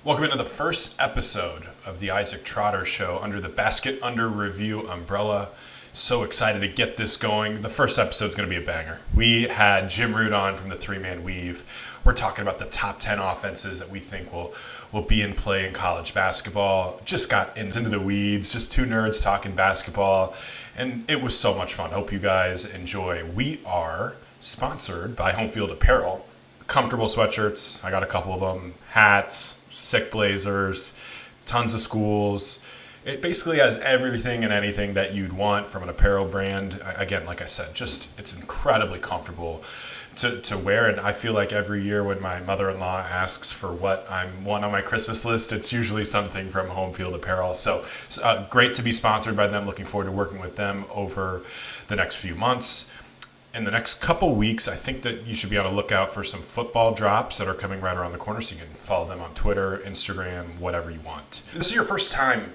Welcome into the first episode of the Isaac Trotter Show under the Basket Under Review umbrella. So excited to get this going. The first episode is going to be a banger. We had Jim Root on from the Three-Man Weave. We're talking about the top 10 offenses that we think will be in play in college basketball. Just got into the weeds, just two nerds talking basketball, and it was so much fun. Hope you guys enjoy. We are sponsored by Home Field Apparel. Comfortable sweatshirts, I got a couple of them, hats, sick blazers, tons of schools. It basically has everything and anything that you'd want from an apparel brand. Again, like I said, just it's incredibly comfortable to wear. And I feel like every year when my mother-in-law asks for what I want on my Christmas list, it's usually something from Home Field Apparel. So great to be sponsored by them. Looking forward to working with them over the next few months. In the next couple weeks, I think that you should be on a lookout for some football drops that are coming right around the corner, so you can follow them on Twitter, Instagram, whatever you want. If this is your first time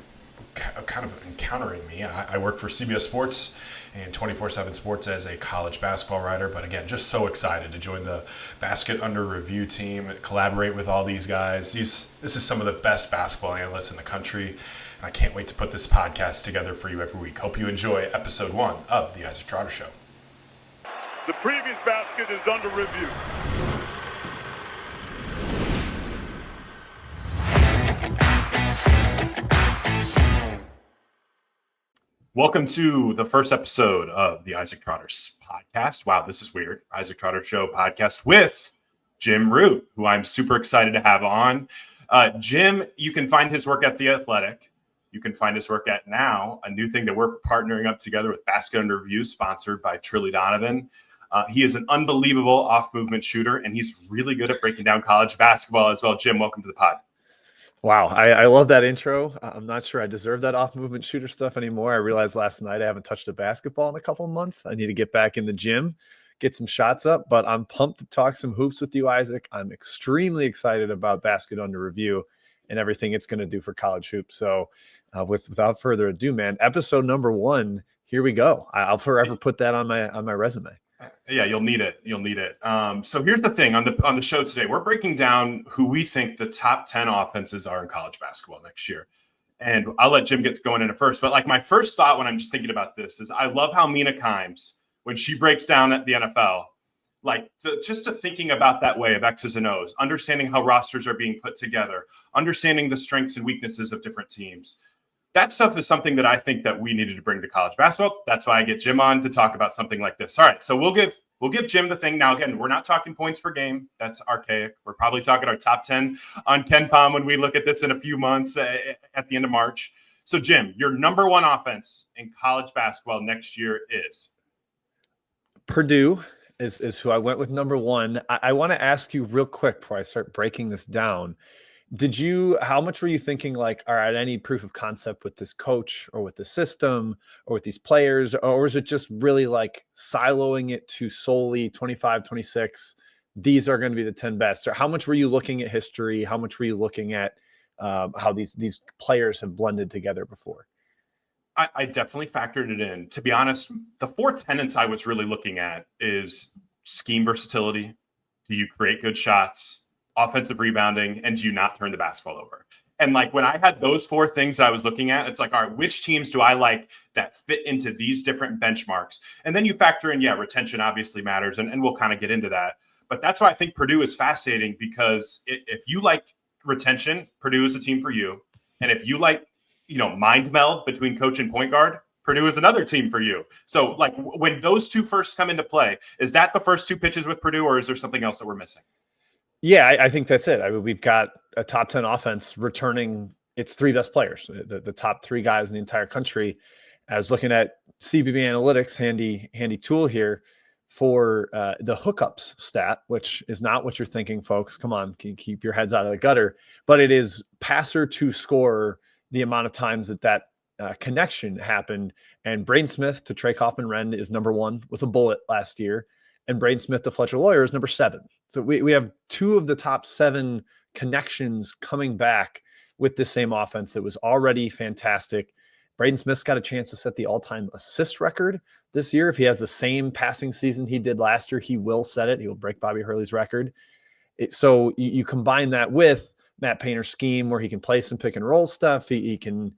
kind of encountering me, I work for CBS Sports and 24/7 Sports as a college basketball writer, but again, just so excited to join the Basket Under Review team, collaborate with all these guys. This is some of the best basketball analysts in the country, and I can't wait to put this podcast together for you every week. Hope you enjoy episode 1 of the Isaac Trotter Show. The previous basket is under review. Welcome to the first episode of the Isaac Trotter podcast. Wow, this is weird. Isaac Trotter Show podcast with Jim Root, who I'm super excited to have on. Jim, you can find his work at The Athletic. You can find his work at Now, a new thing that we're partnering up together with Basket Under Review, sponsored by Trilly Donovan. He is an unbelievable off-movement shooter, and he's really good at breaking down college basketball as well. Jim, welcome to the pod. Wow, I love that intro. I'm not sure I deserve that off-movement shooter stuff anymore. I realized last night I haven't touched a basketball in a couple of months. I need to get back in the gym, get some shots up, but I'm pumped to talk some hoops with you, Isaac. I'm extremely excited about Basket Under Review and everything it's going to do for college hoops. So without further ado, man, episode number 1, here we go. I'll forever put that on my resume. Yeah, you'll need it. So here's the thing on the show today. We're breaking down who we think the top 10 offenses are in college basketball next year. And I'll let Jim get going in it first. But like my first thought when I'm just thinking about this is I love how Mina Kimes, when she breaks down at the NFL, to thinking about that way of X's and O's, understanding how rosters are being put together, understanding the strengths and weaknesses of different teams. That stuff is something that I think that we needed to bring to college basketball. That's why I get Jim on to talk about something like this. All right, so we'll give Jim the thing. Now, again, we're not talking points per game. That's archaic. We're probably talking our top 10 on KenPom when we look at this in a few months at the end of March. So, Jim, your number 1 offense in college basketball next year is? Purdue is who I went with number 1. I want to ask you real quick before I start breaking this down. How much were you thinking like, all right, I need proof of concept with this coach or with the system or with these players, or is it just really like siloing it to solely 25, 26? These are going to be the 10 best. Or how much were you looking at history? How much were you looking at how these players have blended together before? I definitely factored it in. To be honest, the 4 tenets I was really looking at is scheme versatility. Do you create good shots? Offensive rebounding, and do you not turn the basketball over? And like when I had those 4 things that I was looking at, it's like, all right, which teams do I like that fit into these different benchmarks? And then you factor in, retention obviously matters, and we'll kind of get into that. But that's why I think Purdue is fascinating, because if you like retention, Purdue is a team for you. And if you like, mind meld between coach and point guard, Purdue is another team for you. So like when those 2 first come into play, is that the first 2 pitches with Purdue, or is there something else that we're missing? Yeah, I think that's it. I mean, we've got a top 10 offense returning its 3 best players, the top 3 guys in the entire country. I was looking at CBB Analytics, handy tool here for the hookups stat, which is not what you're thinking, folks. Come on, keep your heads out of the gutter. But it is passer to scorer, the amount of times that connection happened. And Braden Smith to Trey Kaufman-Renn is number 1 with a bullet last year. And Braden Smith to Fletcher Lawyer is number 7. So we have 2 of the top 7 connections coming back with the same offense that was already fantastic. Braden Smith's got a chance to set the all-time assist record this year. If he has the same passing season he did last year, he will set it. He will break Bobby Hurley's record. So you combine that with Matt Painter's scheme where he can play some pick and roll stuff. He can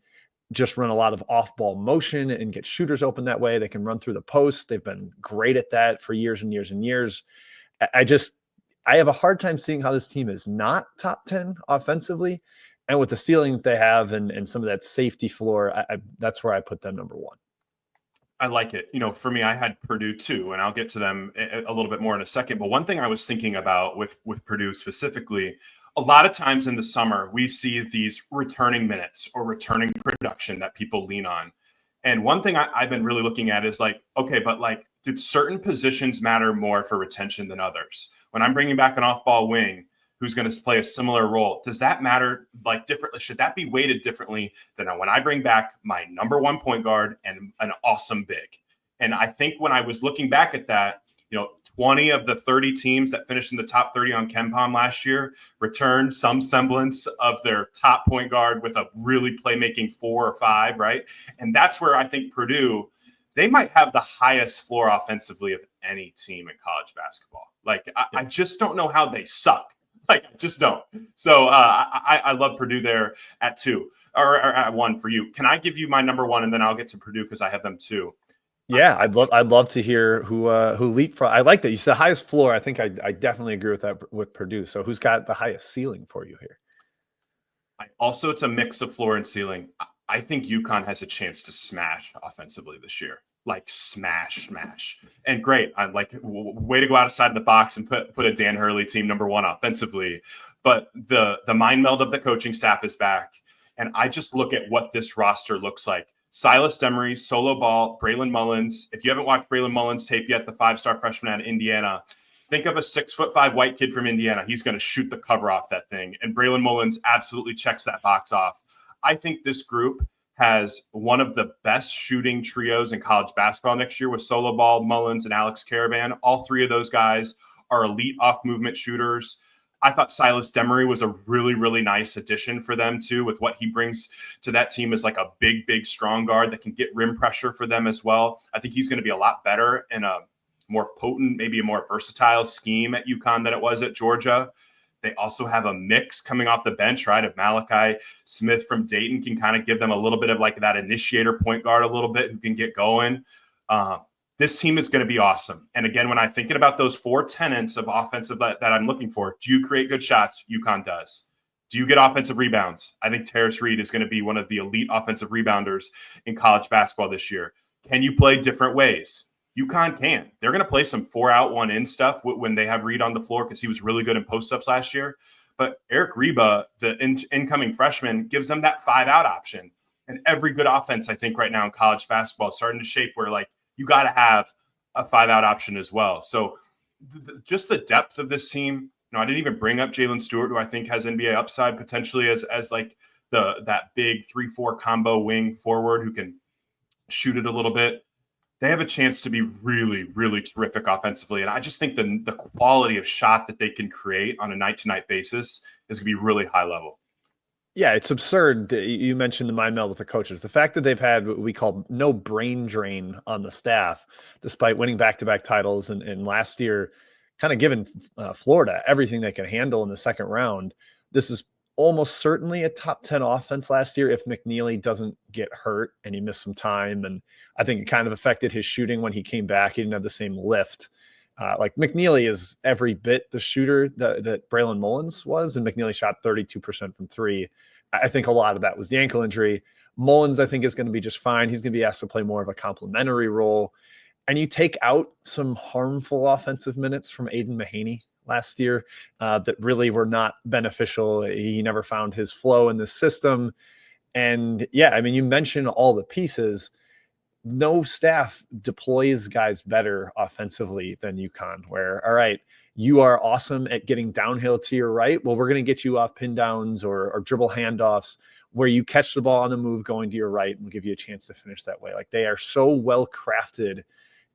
just run a lot of off-ball motion and get shooters open that way. They can run through the post. They've been great at that for years and years and years. I have a hard time seeing how this team is not top 10 offensively. And with the ceiling that they have and some of that safety floor, that's where I put them number one. I like it. For me, I had Purdue too, and I'll get to them a little bit more in a second. But one thing I was thinking about with Purdue specifically, a lot of times in the summer, we see these returning minutes or returning production that people lean on. And one thing I've been really looking at is okay, but do certain positions matter more for retention than others? When I'm bringing back an off-ball wing who's going to play a similar role, does that matter differently? Should that be weighted differently than when I bring back my number one point guard and an awesome big? And I think when I was looking back at that, 20 of the 30 teams that finished in the top 30 on KenPom last year returned some semblance of their top point guard with a really playmaking 4 or 5, right? And that's where I think Purdue, they might have the highest floor offensively of any team in college basketball. I just don't know how they suck. I just don't. So I love Purdue there at 2 or at 1 for you. Can I give you my number 1 and then I'll get to Purdue because I have them too? Yeah, I'd love to heir who leapfrog. I like that you said highest floor. I think I definitely agree with that with Purdue. So who's got the highest ceiling for you here? Also, it's a mix of floor and ceiling. I think UConn has a chance to smash offensively this year. Smash. And great. I'm way to go outside the box and put a Dan Hurley team number 1 offensively. But the mind meld of the coaching staff is back. And I just look at what this roster looks like. Silas Demery, solo ball, Braylon Mullins. If you haven't watched Braylon Mullins' tape yet, the 5-star freshman out of Indiana, think of a 6'5" white kid from Indiana. He's going to shoot the cover off that thing. And Braylon Mullins absolutely checks that box off. I think this group has one of the best shooting trios in college basketball next year with solo ball, Mullins, and Alex Caravan. All 3 of those guys are elite off-movement shooters. I thought Silas Demery was a really, really nice addition for them too, with what he brings to that team as a big, strong guard that can get rim pressure for them as well. I think he's going to be a lot better in a more potent, maybe a more versatile scheme at UConn than it was at Georgia. They also have a mix coming off the bench, right, of Malachi Smith from Dayton can kind of give them a little bit of that initiator point guard a little bit who can get going. This team is going to be awesome. And again, when I'm thinking about those 4 tenets of offensive that I'm looking for, do you create good shots? UConn does. Do you get offensive rebounds? I think Terrace Reed is going to be one of the elite offensive rebounders in college basketball this year. Can you play different ways? UConn can. They're going to play some 4-out, 1-in stuff when they have Reed on the floor because he was really good in post-ups last year. But Eric Reba, the incoming freshman, gives them that 5-out option. And every good offense, I think, right now in college basketball is starting to shape where you got to have a 5-out option as well. So just the depth of this team, I didn't even bring up Jalen Stewart, who I think has NBA upside potentially as that big 3-4 combo wing forward who can shoot it a little bit. They have a chance to be really, really terrific offensively. And I just think the quality of shot that they can create on a night-to-night basis is going to be really high level. Yeah, it's absurd. You mentioned the mind meld with the coaches. The fact that they've had what we call no brain drain on the staff, despite winning back-to-back titles and last year kind of giving Florida everything they can handle in the second round. This is almost certainly a top 10 offense last year if McNeely doesn't get hurt and he missed some time. And I think it kind of affected his shooting when he came back. He didn't have the same lift. McNeely is every bit the shooter that Braylon Mullins was, and McNeely shot 32% from 3. I think a lot of that was the ankle injury. Mullins, I think, is going to be just fine. He's going to be asked to play more of a complementary role. And you take out some harmful offensive minutes from Aiden Mahaney last year that really were not beneficial. He never found his flow in the system. And yeah, you mentioned all the pieces. No staff deploys guys better offensively than UConn, where, all right, you are awesome at getting downhill to your right. Well, we're going to get you off pin downs or dribble handoffs where you catch the ball on the move going to your right and we'll give you a chance to finish that way. They are so well crafted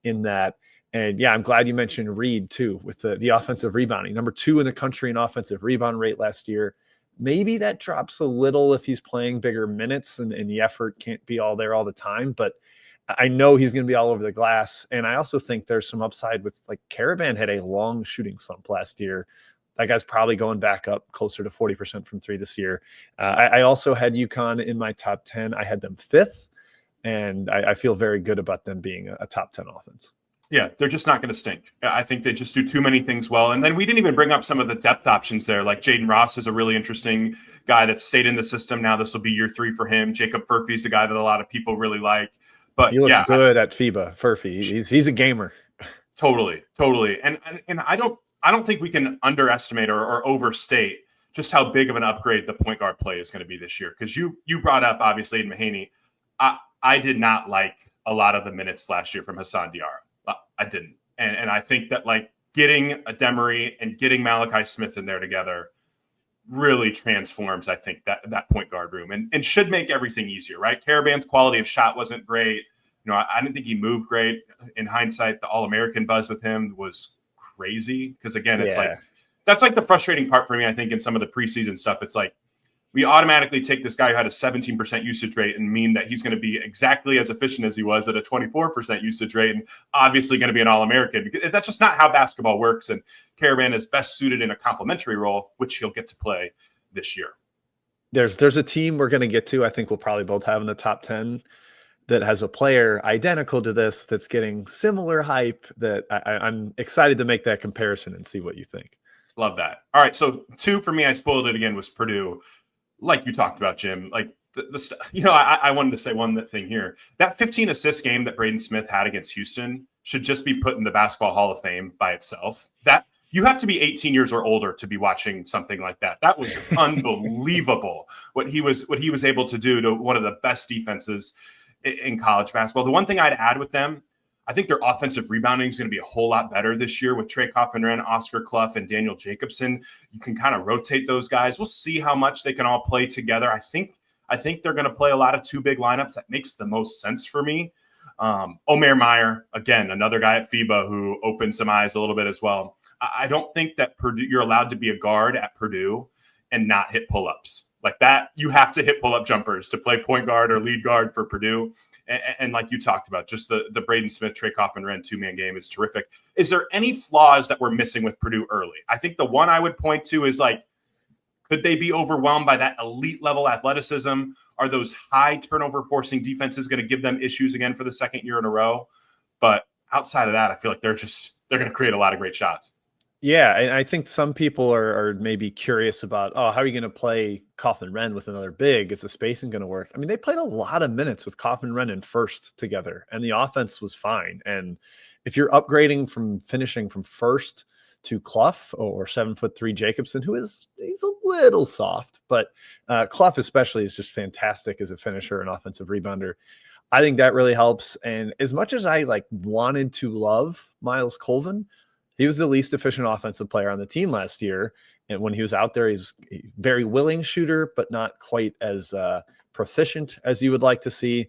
in that. And yeah, I'm glad you mentioned Reed too, with the offensive rebounding. Number 2 in the country in offensive rebound rate last year. Maybe that drops a little if he's playing bigger minutes and the effort can't be all there all the time, but I know he's going to be all over the glass. And I also think there's some upside with Caravan had a long shooting slump last year. That guy's probably going back up closer to 40% from three this year. I also had UConn in my top 10. I had them fifth, and I feel very good about them being a top 10 offense. Yeah, they're just not going to stink. I think they just do too many things well. And then we didn't even bring up some of the depth options there. Like Jaden Ross is a really interesting guy that's stayed in the system. Now this will be year 3 for him. Jacob Furphy is a guy that a lot of people really like. But he looks good at FIBA. Furphy, he's a gamer. Totally. And I don't think we can underestimate or overstate just how big of an upgrade the point guard play is going to be this year. Because you brought up obviously Aiden Mahaney. I did not like a lot of the minutes last year from Hassan Diarra. I didn't. And I think that like getting a Demery and getting Malachi Smith in there together really transforms, I think, that point guard room and should make everything easier, right? Caravan's quality of shot wasn't great. You know, I didn't think he moved great. In hindsight, the All-American buzz with him was crazy. Because again, it's like, that's like the frustrating part for me, I think, in some of the preseason stuff. It's like, we automatically take this guy who had a 17% usage rate and mean that he's going to be exactly as efficient as he was at a 24% usage rate and obviously going to be an All-American. That's just not how basketball works. And Caravan is best suited in a complementary role, which he'll get to play this year. There's a team we're going to get to, I think we'll probably both have in the top 10, that has a player identical to this that's getting similar hype that I'm excited to make that comparison and see what you think. Love that. All right, so 2 for me, I spoiled it again, was Purdue. Like you talked about, Jim, like I wanted to say one thing here. That 15 assist game that Braden Smith had against Houston should just be put in the Basketball Hall of Fame by itself. That you have to be 18 years or older to be watching something like that. That was unbelievable what he was able to do to one of the best defenses in college basketball. The one thing I'd add with them, I think their offensive rebounding is going to be a whole lot better this year with Trey Coffin-Renn, Oscar Clough, and Daniel Jacobson. You can kind of rotate those guys. We'll see how much they can all play together. I think they're going to play a lot of 2 big lineups. That makes the most sense for me. Omer Meyer, again, another guy at FIBA who opened some eyes a little bit as well. I don't think that Purdue, you're allowed to be a guard at Purdue and not hit pull-ups. Like that, you have to hit pull-up jumpers to play point guard or lead guard for Purdue. And like you talked about, just the Braden Smith, Trey Coffin-Renn 2-man game is terrific. Is there any flaws that we're missing with Purdue early? I think the one I would point to is like, could they be overwhelmed by that elite level athleticism? Are those high turnover forcing defenses going to give them issues again for the second year in a row? But outside of that, I feel like they're going to create a lot of great shots. Yeah, and I think some people are maybe curious about, how are you going to play Coffin-Renn with another big? Is the spacing going to work? I mean, they played a lot of minutes with Coffin-Renn and First together, and the offense was fine. And if you're upgrading from finishing from First to Clough or 7'3" Jacobson, he's a little soft, but Clough especially is just fantastic as a finisher and offensive rebounder. I think that really helps. And as much as I wanted to love Miles Colvin, he was the least efficient offensive player on the team last year. And when he was out there, he's a very willing shooter, but not quite as proficient as you would like to see.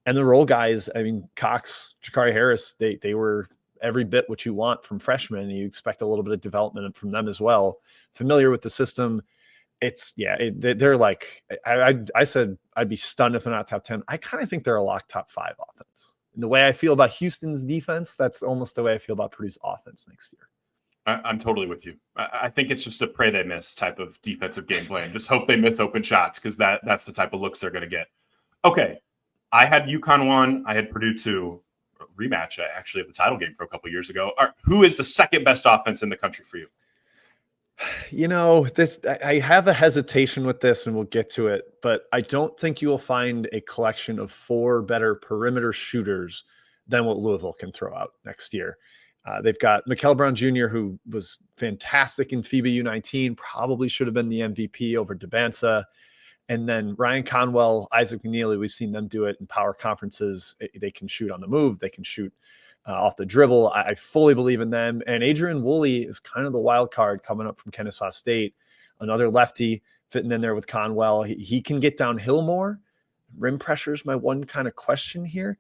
And the role guys, I mean, Cox, Jakari Harris, they were every bit what you want from freshmen. You expect a little bit of development from them as well. Familiar with the system. They're like, I said I'd be stunned if they're not top 10. I kind of think they're a lock top 5 offense. And the way I feel about Houston's defense, that's almost the way I feel about Purdue's offense next year. I'm totally with you. I think it's just a pray they miss type of defensive game plan. Just hope they miss open shots because that's the type of looks they're going to get. Okay, I had UConn 1. I had Purdue 2. Rematch, actually, of the title game for a couple years ago. Who is the second best offense in the country for you? You know, I have a hesitation with this, and we'll get to it, but I don't think you will find a collection of 4 better perimeter shooters than what Louisville can throw out next year. They've got Mikal Brown Jr., who was fantastic in FIBA U19, probably should have been the MVP over Debansa. And then Ryan Conwell, Isaac McNeely, we've seen them do it in power conferences. They can shoot on the move. They can shoot off the dribble. I fully believe in them. And Adrian Woolley is kind of the wild card coming up from Kennesaw State, another lefty fitting in there with Conwell. He can get downhill more. Rim pressure is my one kind of question here.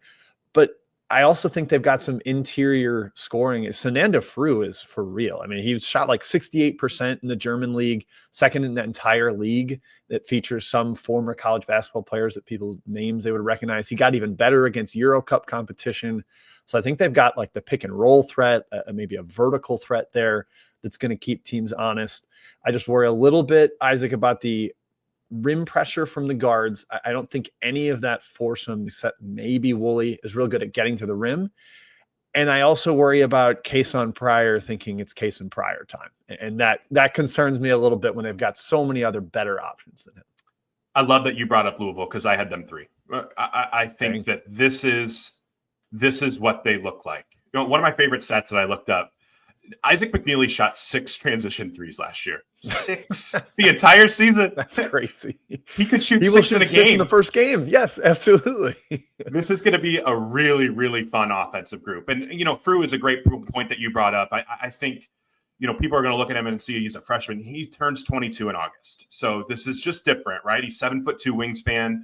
But I also think they've got some interior scoring. Sananda Fru is for real. I mean, he shot like 68% in the German league, second in the entire league that features some former college basketball players that people's names they would recognize. He got even better against Euro Cup competition. So I think they've got like the pick and roll threat, maybe a vertical threat there that's going to keep teams honest. I just worry a little bit, Isaac, about the rim pressure from the guards. I don't think any of that force them, except maybe Woolley, is real good at getting to the rim. And I also worry about Kason Pryor thinking it's Kason Pryor time. And that concerns me a little bit when they've got so many other better options than him. I love that you brought up Louisville because I had them 3. I think that this is what they look like. One of my favorite stats that I looked up, Isaac McNeely shot 6 transition threes last year. 6 the entire season. That's crazy. He could shoot 6 in a game. In the first game. Yes, absolutely. This is going to be a really, really fun offensive group. And, Frew is a great point that you brought up. I think, people are going to look at him and see he's a freshman. He turns 22 in August. So this is just different, right? He's 7'2" wingspan.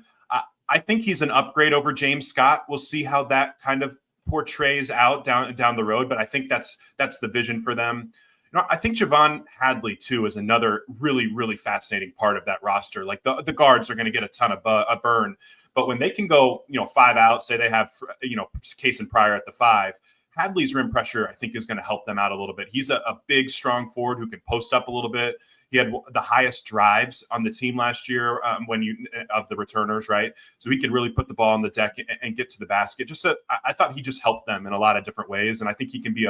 I think he's an upgrade over James Scott. We'll see how that kind of portrays out down the road, but I think that's the vision for them. I think Javon Hadley too is another really, really fascinating part of that roster. Like the guards are going to get a ton of burn, but when they can go 5 out, say they have Case and Pryor at the 5, Hadley's rim pressure I think is going to help them out a little bit. He's a big, strong forward who can post up a little bit. He had the highest drives on the team last year of the returners, right? So he could really put the ball on the deck and get to the basket. I thought he just helped them in a lot of different ways, and I think he can be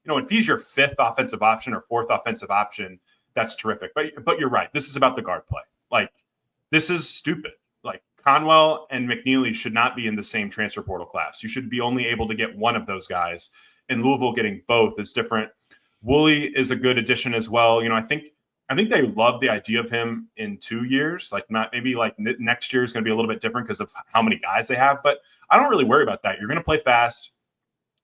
if he's your 5th offensive option or 4th offensive option, that's terrific. But you're right. This is about the guard play. Like, this is stupid. Like, Conwell and McNeely should not be in the same transfer portal class. You should be only able to get one of those guys. And Louisville getting both is different. Woolley is a good addition as well. I think they love the idea of him in 2 years. Like, not maybe like next year is going to be a little bit different because of how many guys they have. But I don't really worry about that. You're going to play fast.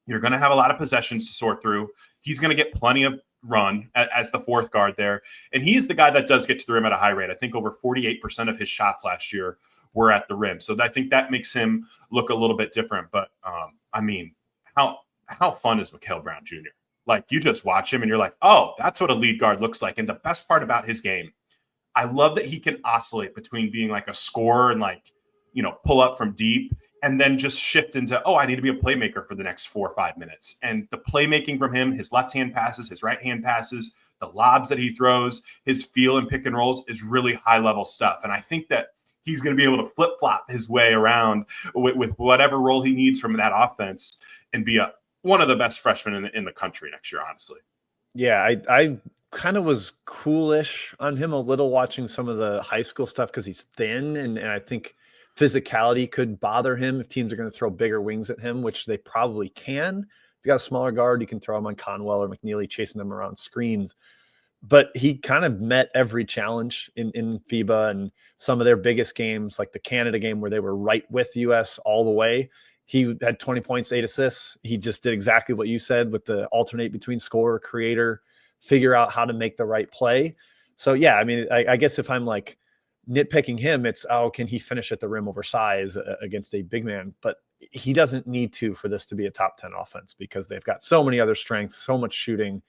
You're going to have a lot of possessions to sort through. He's going to get plenty of run as the 4th guard there. And he is the guy that does get to the rim at a high rate. I think over 48% of his shots last year were at the rim. So I think that makes him look a little bit different. But, how fun is Mikal Brown Jr.? Like, you just watch him and you're like, oh, that's what a lead guard looks like. And the best part about his game, I love that he can oscillate between being like a scorer and pull up from deep and then just shift into, I need to be a playmaker for the next 4 or 5 minutes. And the playmaking from him, his left-hand passes, his right-hand passes, the lobs that he throws, his feel and pick and rolls is really high-level stuff. And I think that he's going to be able to flip-flop his way around with whatever role he needs from that offense and be one of the best freshmen in the country next year, honestly. Yeah, I kind of was coolish on him a little watching some of the high school stuff because he's thin, and I think physicality could bother him if teams are going to throw bigger wings at him, which they probably can. If you got a smaller guard, you can throw him on Conwell or McNeely, chasing them around screens. But he kind of met every challenge in FIBA and some of their biggest games, like the Canada game where they were right with U.S. all the way. He had 20 points, 8 assists. He just did exactly what you said with the alternate between scorer, creator, figure out how to make the right play. So, yeah, I mean, I guess if I'm like nitpicking him, it's, can he finish at the rim over size against a big man? But he doesn't need to for this to be a top 10 offense because they've got so many other strengths, so much shooting.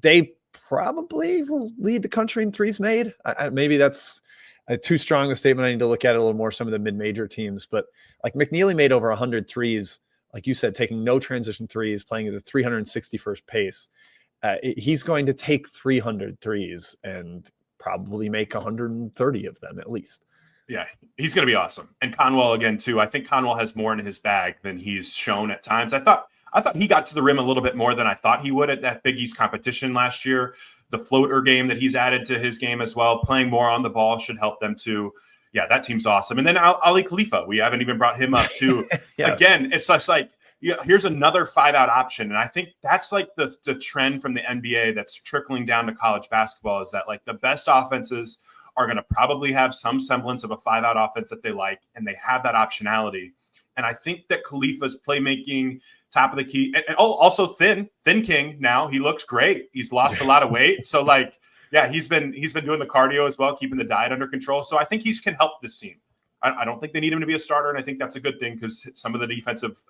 They probably will lead the country in threes made. Maybe that's too strong a statement. I need to look at it a little more, some of the mid-major teams. But like McNeely made over 100 threes, like you said, taking no transition threes, playing at the 361st pace. He's going to take 300 threes and probably make 130 of them at least. Yeah, he's going to be awesome. And Conwell again, too. I think Conwell has more in his bag than he's shown at times. I thought he got to the rim a little bit more than I thought he would at that Big East competition last year. The floater game that he's added to his game as well, playing more on the ball should help them too. Yeah, that team's awesome. And then Ali Khalifa, we haven't even brought him up too. Yeah. Again, it's just like, here's another 5-out option. And I think that's like the trend from the NBA that's trickling down to college basketball is that like the best offenses are going to probably have some semblance of a 5-out offense that they like, and they have that optionality. And I think that Khalifa's playmaking, top of the key, and also thin king now. He looks great. He's lost a lot of weight. So like, yeah, he's been doing the cardio as well, keeping the diet under control. So I think he can help this team. I don't think they need him to be a starter, and I think that's a good thing because some of the defensive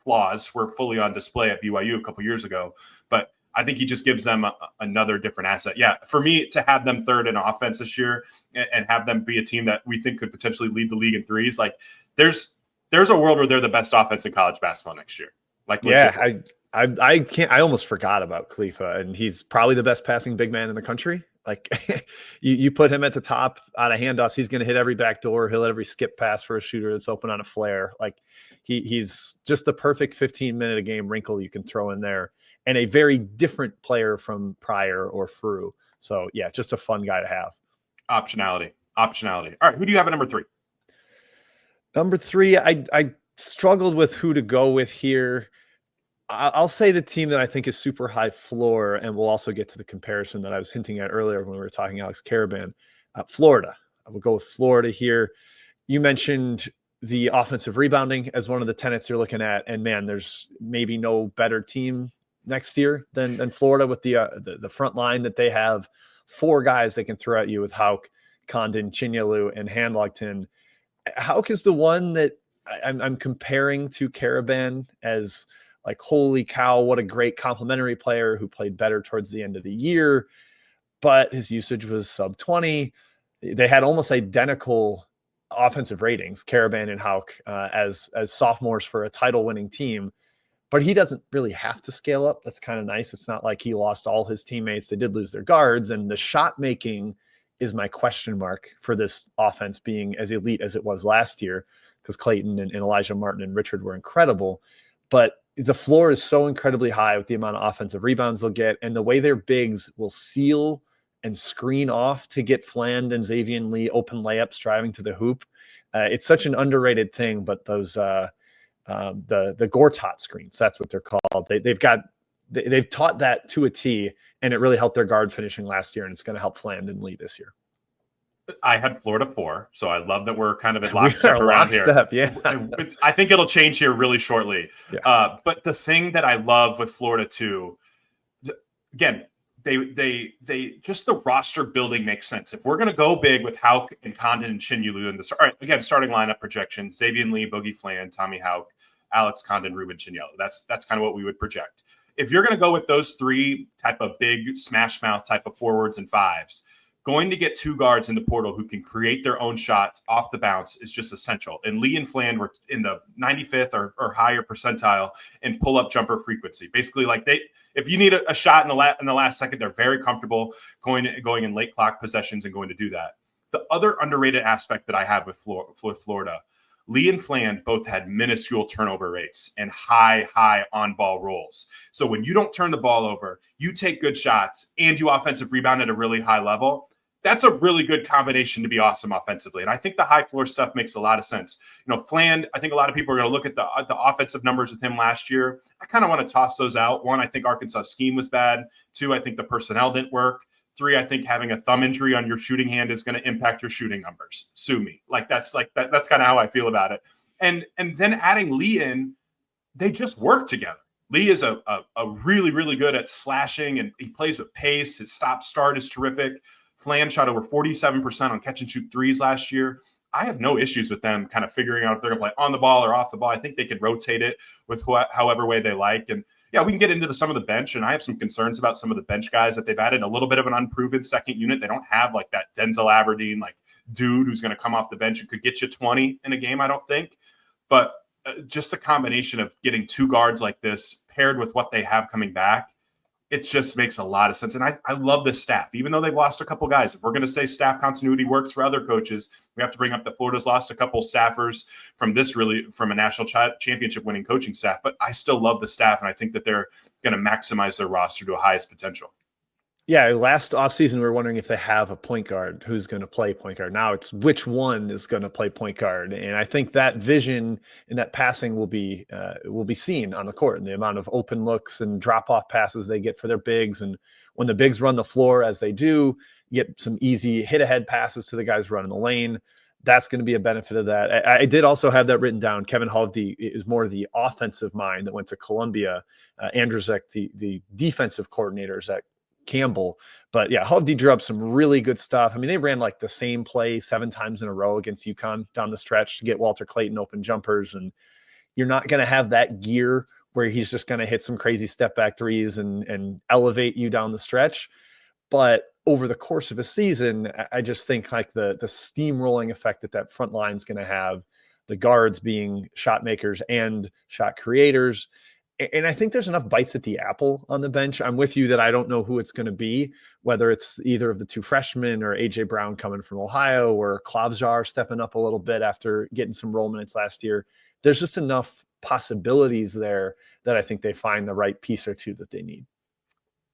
flaws were fully on display at BYU a couple years ago. But I think he just gives them another different asset. Yeah, for me to have them third in offense this year and have them be a team that we think could potentially lead the league in threes, like there's a world where they're the best offense in college basketball next year. Like, yeah, I can't. I almost forgot about Khalifa, and he's probably the best passing big man in the country. Like you put him at the top out of handoffs, he's going to hit every back door. He'll hit every skip pass for a shooter that's open on a flare. Like he's just the perfect 15-minute a game wrinkle you can throw in there, and a very different player from Pryor or Frew. So yeah, just a fun guy to have. Optionality. All right, who do you have at number 3? Number 3, I struggled with who to go with here. I'll say the team that I think is super high floor, and we'll also get to the comparison that I was hinting at earlier when we were talking Alex Karaban. Florida. I will go with Florida here. You mentioned the offensive rebounding as one of the tenets you're looking at, and man, there's maybe no better team next year than Florida with the front line that they have. 4 guys they can throw at you with Hauk, Condon, Chinyalu, and Handlogton. Hauk is the one that I'm comparing to Karaban as like, holy cow, what a great complimentary player who played better towards the end of the year, but his usage was sub 20. They had almost identical offensive ratings, Karaban and Hauk, as sophomores for a title-winning team, but he doesn't really have to scale up. That's kind of nice. It's not like he lost all his teammates. They did lose their guards, and the shot making is my question mark for this offense being as elite as it was last year, because Clayton and Elijah Martin and Richard were incredible, but the floor is so incredibly high with the amount of offensive rebounds they'll get, and the way their bigs will seal and screen off to get Fland and Xavier Lee open layups driving to the hoop. It's such an underrated thing, but those the Gortat screens, that's what they're called. They've taught that to a T, and it really helped their guard finishing last year, and it's going to help Fland and Lee this year. I had Florida 4, so I love that we're kind of in lockstep around here. Yeah. I think it'll change here really shortly. Yeah. But the thing that I love with Florida too, again, they just the roster building makes sense. If we're going to go big with Hauk and Condon and Chinyalu in all right, again, starting lineup projection: Xavier Lee, Boogie Fland, Tommy Hauk, Alex Condon, Ruben Chinyalu. That's kind of what we would project. If you're going to go with those 3 type of big smash mouth type of forwards and 5s, going to get 2 guards in the portal who can create their own shots off the bounce is just essential. And Lee and Fland were in the 95th or higher percentile in pull-up jumper frequency. Basically, like if you need a shot in the last second, they're very comfortable going in late clock possessions and going to do that. The other underrated aspect that I have with Florida, Lee and Fland both had minuscule turnover rates and high on-ball rolls. So when you don't turn the ball over, you take good shots, and you offensive rebound at a really high level, that's a really good combination to be awesome offensively. And I think the high floor stuff makes a lot of sense. Fland, I think a lot of people are going to look at the offensive numbers with him last year. I kind of want to toss those out. 1, I think Arkansas' scheme was bad. 2, I think the personnel didn't work. 3, I think having a thumb injury on your shooting hand is going to impact your shooting numbers. Sue me. That's kind of how I feel about it. And then adding Lee in, they just work together. Lee is a really, really good at slashing, and he plays with pace. His stop-start is terrific. Fland shot over 47% on catch-and-shoot threes last year. I have no issues with them kind of figuring out if they're going to play on the ball or off the ball. I think they could rotate it with however way they like. And, yeah, we can get into some of the bench, and I have some concerns about some of the bench guys that they've added. A little bit of an unproven second unit. They don't have, like, that Denzel Aberdeen, like, dude who's going to come off the bench and could get you 20 in a game, I don't think. But just the combination of getting 2 guards like this paired with what they have coming back, it just makes a lot of sense. And I love this staff, even though they've lost a couple guys. If we're going to say staff continuity works for other coaches, we have to bring up that Florida's lost a couple staffers from a national championship winning coaching staff. But I still love the staff, and I think that they're going to maximize their roster to a highest potential. Yeah, last offseason, we were wondering if they have a point guard who's going to play point guard. Now it's which one is going to play point guard. And I think that vision and that passing will be seen on the court, and the amount of open looks and drop-off passes they get for their bigs. And when the bigs run the floor as they do, you get some easy hit-ahead passes to the guys running the lane. That's going to be a benefit of that. I did also have that written down. Kevin Hovde is more the offensive mind that went to Columbia. Andrzejczyk, the defensive coordinators at Campbell. But yeah, Hovde drew up some really good stuff. I mean, they ran like the same play 7 times in a row against UConn down the stretch to get Walter Clayton open jumpers. And you're not going to have that gear where he's just going to hit some crazy step back threes and elevate you down the stretch. But over the course of a season, I just think like the steamrolling effect that front line is going to have, the guards being shot makers and shot creators, And I think there's enough bites at the apple on the bench. I'm with you that I don't know who it's going to be, whether it's either of the two freshmen or AJ Brown coming from Ohio or Klavjar stepping up a little bit after getting some role minutes last year. There's just enough possibilities there that I think they find the right piece or two that they need.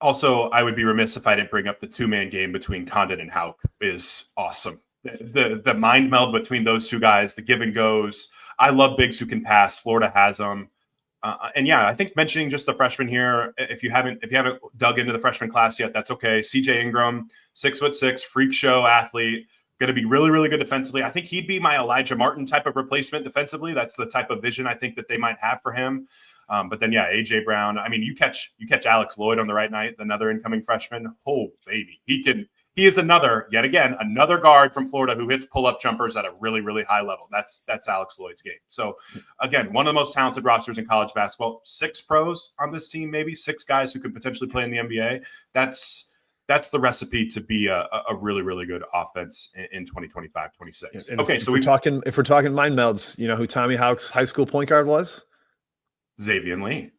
Also, I would be remiss if I didn't bring up the two-man game between Condon and Houck is awesome. The mind meld between those two guys, the give and goes. I love bigs who can pass. Florida has them. And yeah, I think mentioning just the freshman here, if you haven't dug into the freshman class yet, that's okay. CJ Ingram, 6'6", freak show athlete, going to be really, really good defensively. I think he'd be my Elijah Martin type of replacement defensively. That's the type of vision I think that they might have for him. But then, yeah, AJ Brown. I mean, you catch Alex Lloyd on the right night, another incoming freshman. Oh, baby, he is another guard from Florida who hits pull-up jumpers at a really, really high level. That's Alex Lloyd's game. So again, one of the most talented rosters in college basketball. 6 pros on this team, maybe 6 guys who could potentially play in the NBA. That's the recipe to be a really, really good offense in 2025-26. Okay, so if we're talking mind melds, you know who Tommy Houck's high school point guard was? Xavier Lee.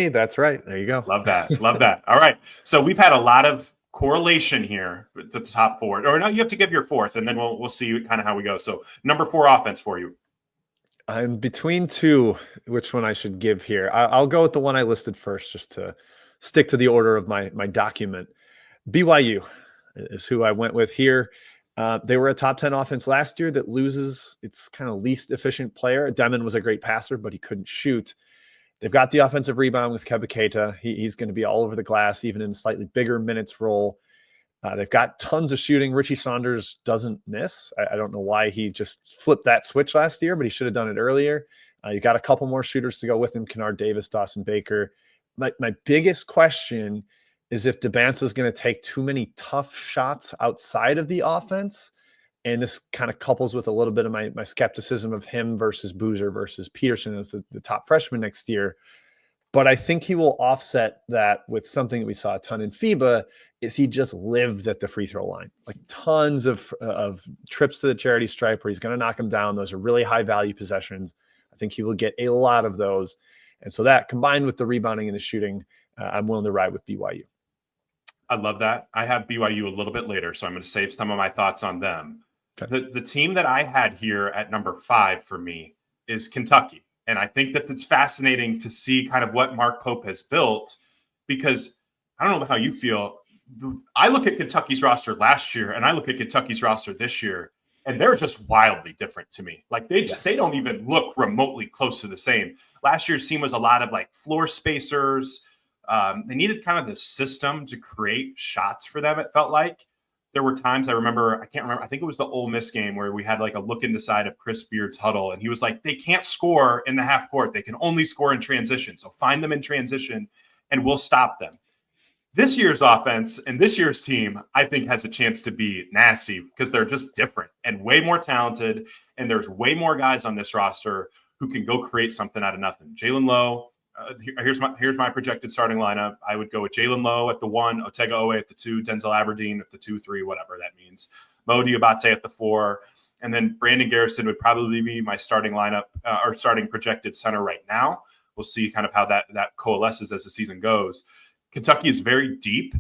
That's right. There you go. Love that. All right. So we've had a lot of correlation here with the top 4. Or no, you have to give your 4th, and then we'll see kind of how we go. So number 4 offense for you. I'm between 2, which one I should give here. I'll go with the one I listed first, just to stick to the order of my document. BYU is who I went with here. They were a top 10 offense last year that loses its kind of least efficient player. Demon was a great passer, but he couldn't shoot. They've got the offensive rebound with Keba Keita. He's going to be all over the glass, even in a slightly bigger minutes role. They've got tons of shooting. Richie Saunders doesn't miss. I don't know why he just flipped that switch last year, but he should have done it earlier. You got a couple more shooters to go with him, Kennard Davis, Dawson Baker. My biggest question is if Debanza is going to take too many tough shots outside of the offense. And this kind of couples with a little bit of my skepticism of him versus Boozer versus Peterson as the top freshman next year. But I think he will offset that with something that we saw a ton in FIBA, is he just lived at the free throw line. Like tons of trips to the charity stripe where he's going to knock them down. Those are really high value possessions. I think he will get a lot of those. And so that combined with the rebounding and the shooting, I'm willing to ride with BYU. I love that. I have BYU a little bit later, so I'm going to save some of my thoughts on them. Okay. The team that I had here at number 5 for me is Kentucky. And I think that it's fascinating to see kind of what Mark Pope has built, because I don't know how you feel. I look at Kentucky's roster last year and I look at Kentucky's roster this year, and they're just wildly different to me. Like they don't even look remotely close to the same. Last year's team was a lot of like floor spacers. They needed kind of the system to create shots for them, it felt like. There were times I can't remember, I think it was the Ole Miss game where we had like a look into side of Chris Beard's huddle, and he was like, they can't score in the half court. They can only score in transition. So find them in transition and we'll stop them. This year's offense and this year's team, I think, has a chance to be nasty because they're just different and way more talented. And there's way more guys on this roster who can go create something out of nothing. Jalen Lowe. Here's my projected starting lineup. I would go with Jalen Lowe at the 1, Otega Owe at the 2, Denzel Aberdeen at the 2, 3, whatever that means. Mo Diabate at the 4, and then Brandon Garrison would probably be my starting lineup or starting projected center right now. We'll see kind of how that coalesces as the season goes. Kentucky is very deep.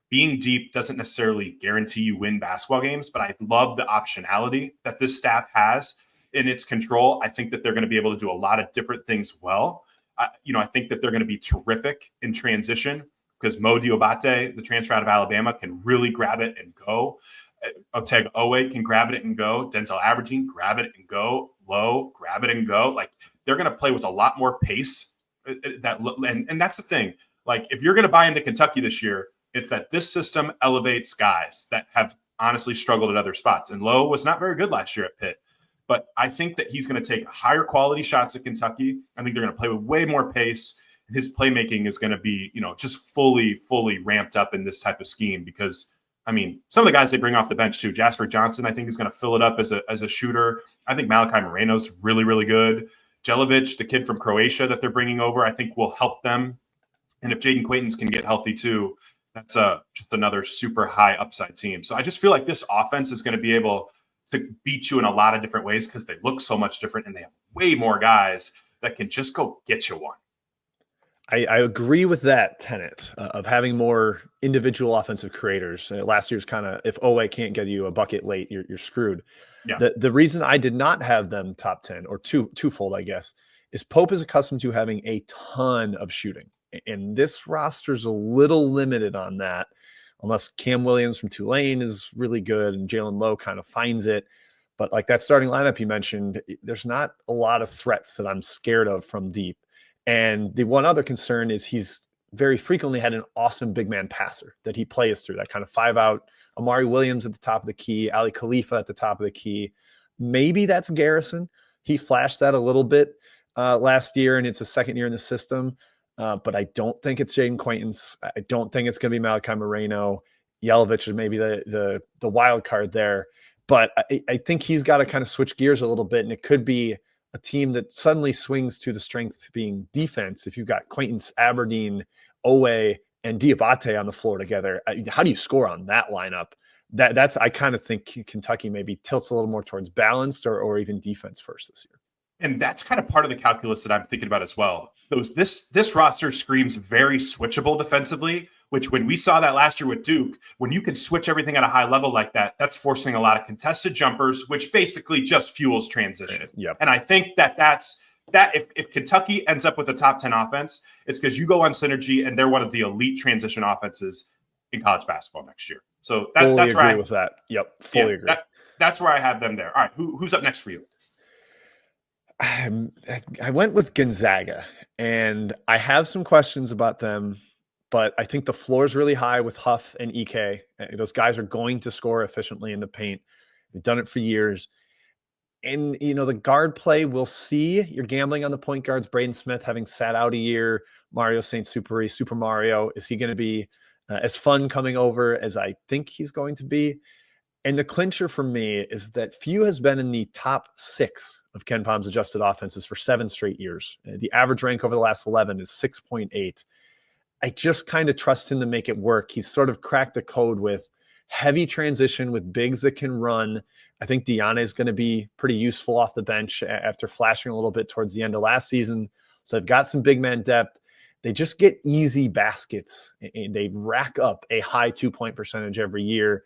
Being deep doesn't necessarily guarantee you win basketball games, but I love the optionality that this staff has in its control. I think that they're going to be able to do a lot of different things well. I think that they're going to be terrific in transition because Mo Diabate, the transfer out of Alabama, can really grab it and go. Otega Owe can grab it and go. Denzel Aberdeen, grab it and go. Lowe, grab it and go. Like they're going to play with a lot more pace. And that's the thing. Like if you're going to buy into Kentucky this year, it's that this system elevates guys that have honestly struggled at other spots. And Lowe was not very good last year at Pitt. But I think that he's going to take higher quality shots at Kentucky. I think they're going to play with way more pace. His playmaking is going to be, just fully ramped up in this type of scheme because, some of the guys they bring off the bench too. Jasper Johnson, I think, is going to fill it up as a shooter. I think Malachi Moreno's really, really good. Jelic, the kid from Croatia that they're bringing over, I think will help them. And if Jaden Quaintons can get healthy too, that's just another super high upside team. So I just feel like this offense is going to be able to beat you in a lot of different ways because they look so much different and they have way more guys that can just go get you one. I agree with that tenet of having more individual offensive creators. Last year's kind of, if Owe can't get you a bucket late, you're screwed. Yeah. The reason I did not have them top 10, or twofold, I guess, is Pope is accustomed to having a ton of shooting. And this roster's a little limited on that, unless Cam Williams from Tulane is really good and Jalen Lowe kind of finds it. But like that starting lineup you mentioned, there's not a lot of threats that I'm scared of from deep. And the one other concern is he's very frequently had an awesome big man passer that he plays through, that kind of 5-out Amari Williams at the top of the key, Ali Khalifa at the top of the key. Maybe that's Garrison. He flashed that a little bit last year, and it's a second year in the system. But I don't think it's Jaden Quaintance. I don't think it's going to be Malachi Moreno. Yelovich is maybe the wild card there. But I think he's got to kind of switch gears a little bit, and it could be a team that suddenly swings to the strength being defense. If you've got Quaintance, Aberdeen, Owe, and Diabate on the floor together, how do you score on that lineup? That's I kind of think Kentucky maybe tilts a little more towards balanced or even defense first this year. And that's kind of part of the calculus that I'm thinking about as well. This roster screams very switchable defensively, which when we saw that last year with Duke, when you can switch everything at a high level like that, that's forcing a lot of contested jumpers, which basically just fuels transition. Yep. And I think that's if Kentucky ends up with a top 10 offense, it's because you go on synergy and they're one of the elite transition offenses in college basketball next year. So that's right with that. Yep. Fully agree. That's where I have them there. All right. Who's up next for you? I went with Gonzaga, and I have some questions about them, but I think the floor is really high with Huff and EK. Those guys are going to score efficiently in the paint. They've done it for years. And, the guard play, we'll see. You're gambling on the point guards. Braden Smith having sat out a year. Mario St-Superi, Super Mario. Is he going to be as fun coming over as I think he's going to be? And the clincher for me is that Few has been in the top 6 of Ken Palm's adjusted offenses for 7 straight years. The average rank over the last 11 is 6.8. I just kind of trust him to make it work. He's sort of cracked the code with heavy transition with bigs that can run. I think Diane is going to be pretty useful off the bench after flashing a little bit towards the end of last season. So they've got some big man depth. They just get easy baskets, and they rack up a high 2-point percentage every year.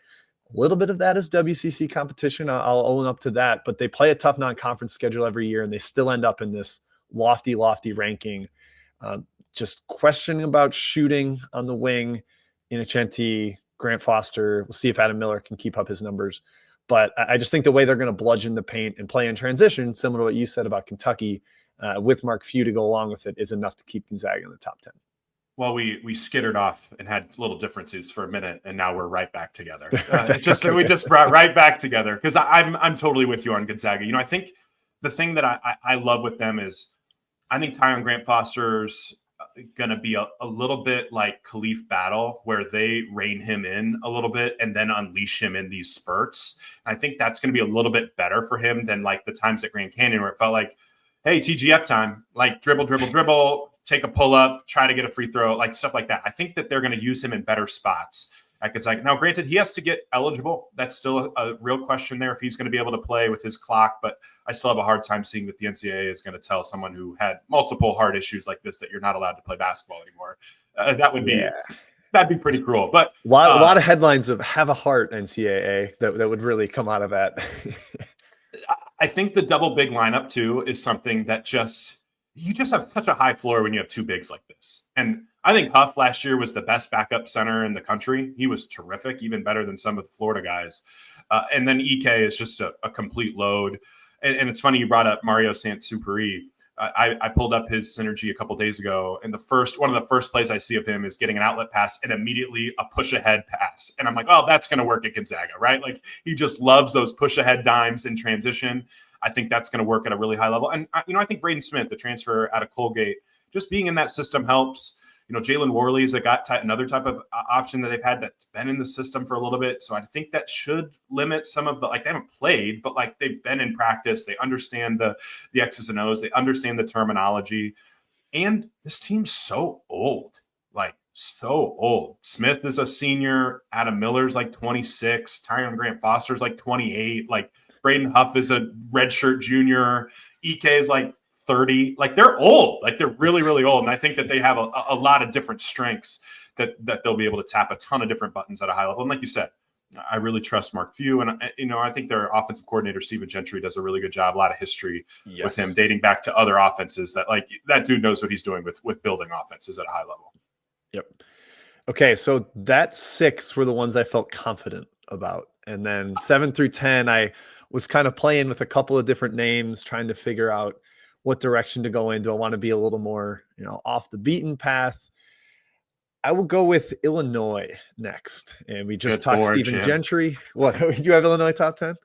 A little bit of that is WCC competition. I'll own up to that, but they play a tough non-conference schedule every year, and they still end up in this lofty ranking. Just questioning about shooting on the wing. Innocenti, Grant Foster. We'll see if Adam Miller can keep up his numbers. But I just think the way they're going to bludgeon the paint and play in transition, similar to what you said about Kentucky, with Mark Few to go along with it, is enough to keep Gonzaga in the top 10. Well, we skittered off and had little differences for a minute, and now we're right back together. We just brought right back together because I'm totally with you on Gonzaga. I think the thing that I love with them is I think Tyon Grant Foster's going to be a little bit like Khalif Battle, where they rein him in a little bit and then unleash him in these spurts. And I think that's going to be a little bit better for him than like the times at Grand Canyon where it felt like, hey, TGF time, like dribble, take a pull up, try to get a free throw, like stuff like that. I think that they're going to use him in better spots at Gonzaga. Now, granted, he has to get eligible. That's still a real question there if he's going to be able to play with his clock. But I still have a hard time seeing that the NCAA is going to tell someone who had multiple heart issues like this that you're not allowed to play basketball anymore. That'd be pretty cruel. But a lot of headlines of have a heart NCAA that would really come out of that. I think the double big lineup too is something that you just have such a high floor when you have two bigs like this. And I think Huff last year was the best backup center in the country. He was terrific, even better than some of the Florida guys. And then EK is just a complete load. And it's funny you brought up Mario St-Superi. I pulled up his synergy a couple days ago, and one of the first plays I see of him is getting an outlet pass and immediately a push ahead pass. And I'm like, oh, that's going to work at Gonzaga, right? Like he just loves those push ahead dimes in transition. I think that's going to work at a really high level. And, I think Braden Smith, the transfer out of Colgate, just being in that system helps. Jalen Worley is another type of option that they've had that's been in the system for a little bit. So I think that should limit some of they haven't played, but they've been in practice. They understand the X's and O's. They understand the terminology. And this team's so old, so old. Smith is a senior. Adam Miller's 26. Tyon Grant Foster's 28. Braden Huff is a redshirt junior. EK is 30. Like they're old, like they're really, really old. And I think that they have a lot of different strengths that they'll be able to tap a ton of different buttons at a high level. And like you said, I really trust Mark Few. And, I think their offensive coordinator, Stephen Gentry, does a really good job. A lot of history with him dating back to other offenses that dude knows what he's doing with building offenses at a high level. Yep. Okay. So that 6 were the ones I felt confident about. And then 7 through 10, I was kind of playing with a couple of different names, trying to figure out what direction to go in. Do I want to be a little more, off the beaten path? I will go with Illinois next. And we just talked Stephen Gentry. What? Did you have Illinois top 10?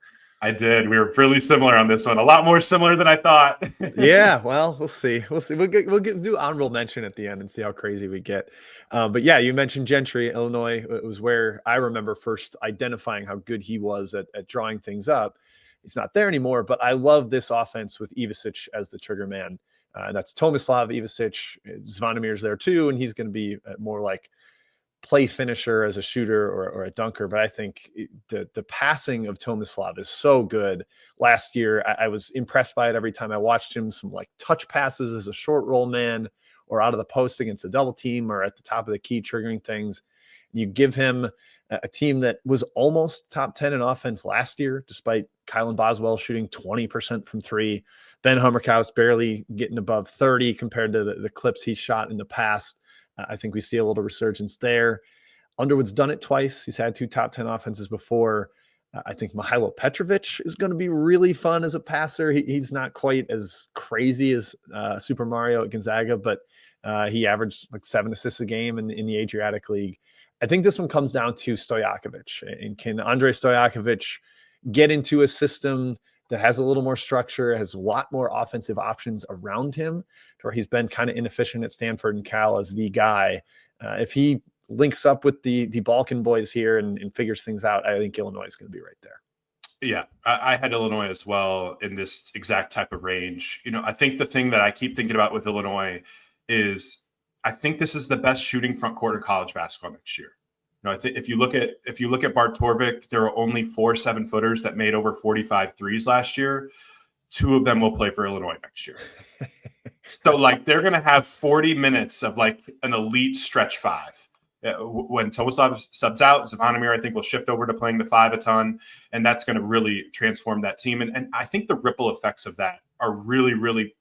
I did. We were really similar on this one. A lot more similar than I thought. Yeah. Well, we'll see. We'll do honorable mention at the end and see how crazy we get. But yeah, you mentioned Gentry. Illinois, it was where I remember first identifying how good he was at drawing things up. He's not there anymore, but I love this offense with Ivisic as the trigger man. That's Tomislav Ivisic. Zvonimir's there too, and he's going to be more like play finisher as a shooter or a dunker. But I think the passing of Tomislav is so good. Last year, I was impressed by it every time I watched him. Some like touch passes as a short roll man or out of the post against a double team or at the top of the key triggering things. You give him a team that was almost top 10 in offense last year, despite Kylan Boswell shooting 20% from 3. Ben Hummerkaus barely getting above 30 compared to the clips he shot in the past. I think we see a little resurgence there. Underwood's done it twice. He's had 2 top 10 offenses before. I think Mihajlo Petrovic is going to be really fun as a passer. He's not quite as crazy as Super Mario at Gonzaga, but he averaged like 7 assists a game in the Adriatic League. I think this one comes down to Stojakovic. And can Andrei Stojakovic get into a system that has a little more structure, has a lot more offensive options around him, where he's been kind of inefficient at Stanford and Cal as the guy? If he links up with the Balkan boys here and figures things out, I think Illinois is going to be right there. Yeah, I had Illinois as well in this exact type of range. I think the thing that I keep thinking about with Illinois is I think this is the best shooting front court of college basketball next year. I think if you look at Bart Torvik, there are only 4 7-footers that made over 45 threes last year. 2 of them will play for Illinois next year. So they're going to have 40 minutes of like an elite stretch 5. When Tomislav subs out, Zvonimir, I think, will shift over to playing the 5 a ton, and that's going to really transform that team. And I think the ripple effects of that are really, really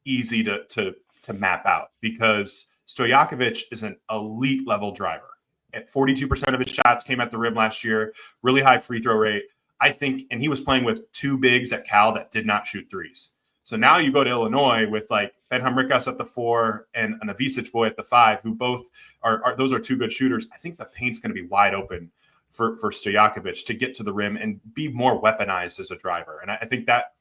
easy to map out because Stojakovic is an elite level driver. At 42% of his shots came at the rim last year, really high free throw rate. I think, and he was playing with 2 bigs at Cal that did not shoot threes. So now you go to Illinois with like Ben Humrikas at the 4 and an Ivisic boy at the 5, who both are those are 2 good shooters. I think the paint's going to be wide open for Stojakovic to get to the rim and be more weaponized as a driver. And I think that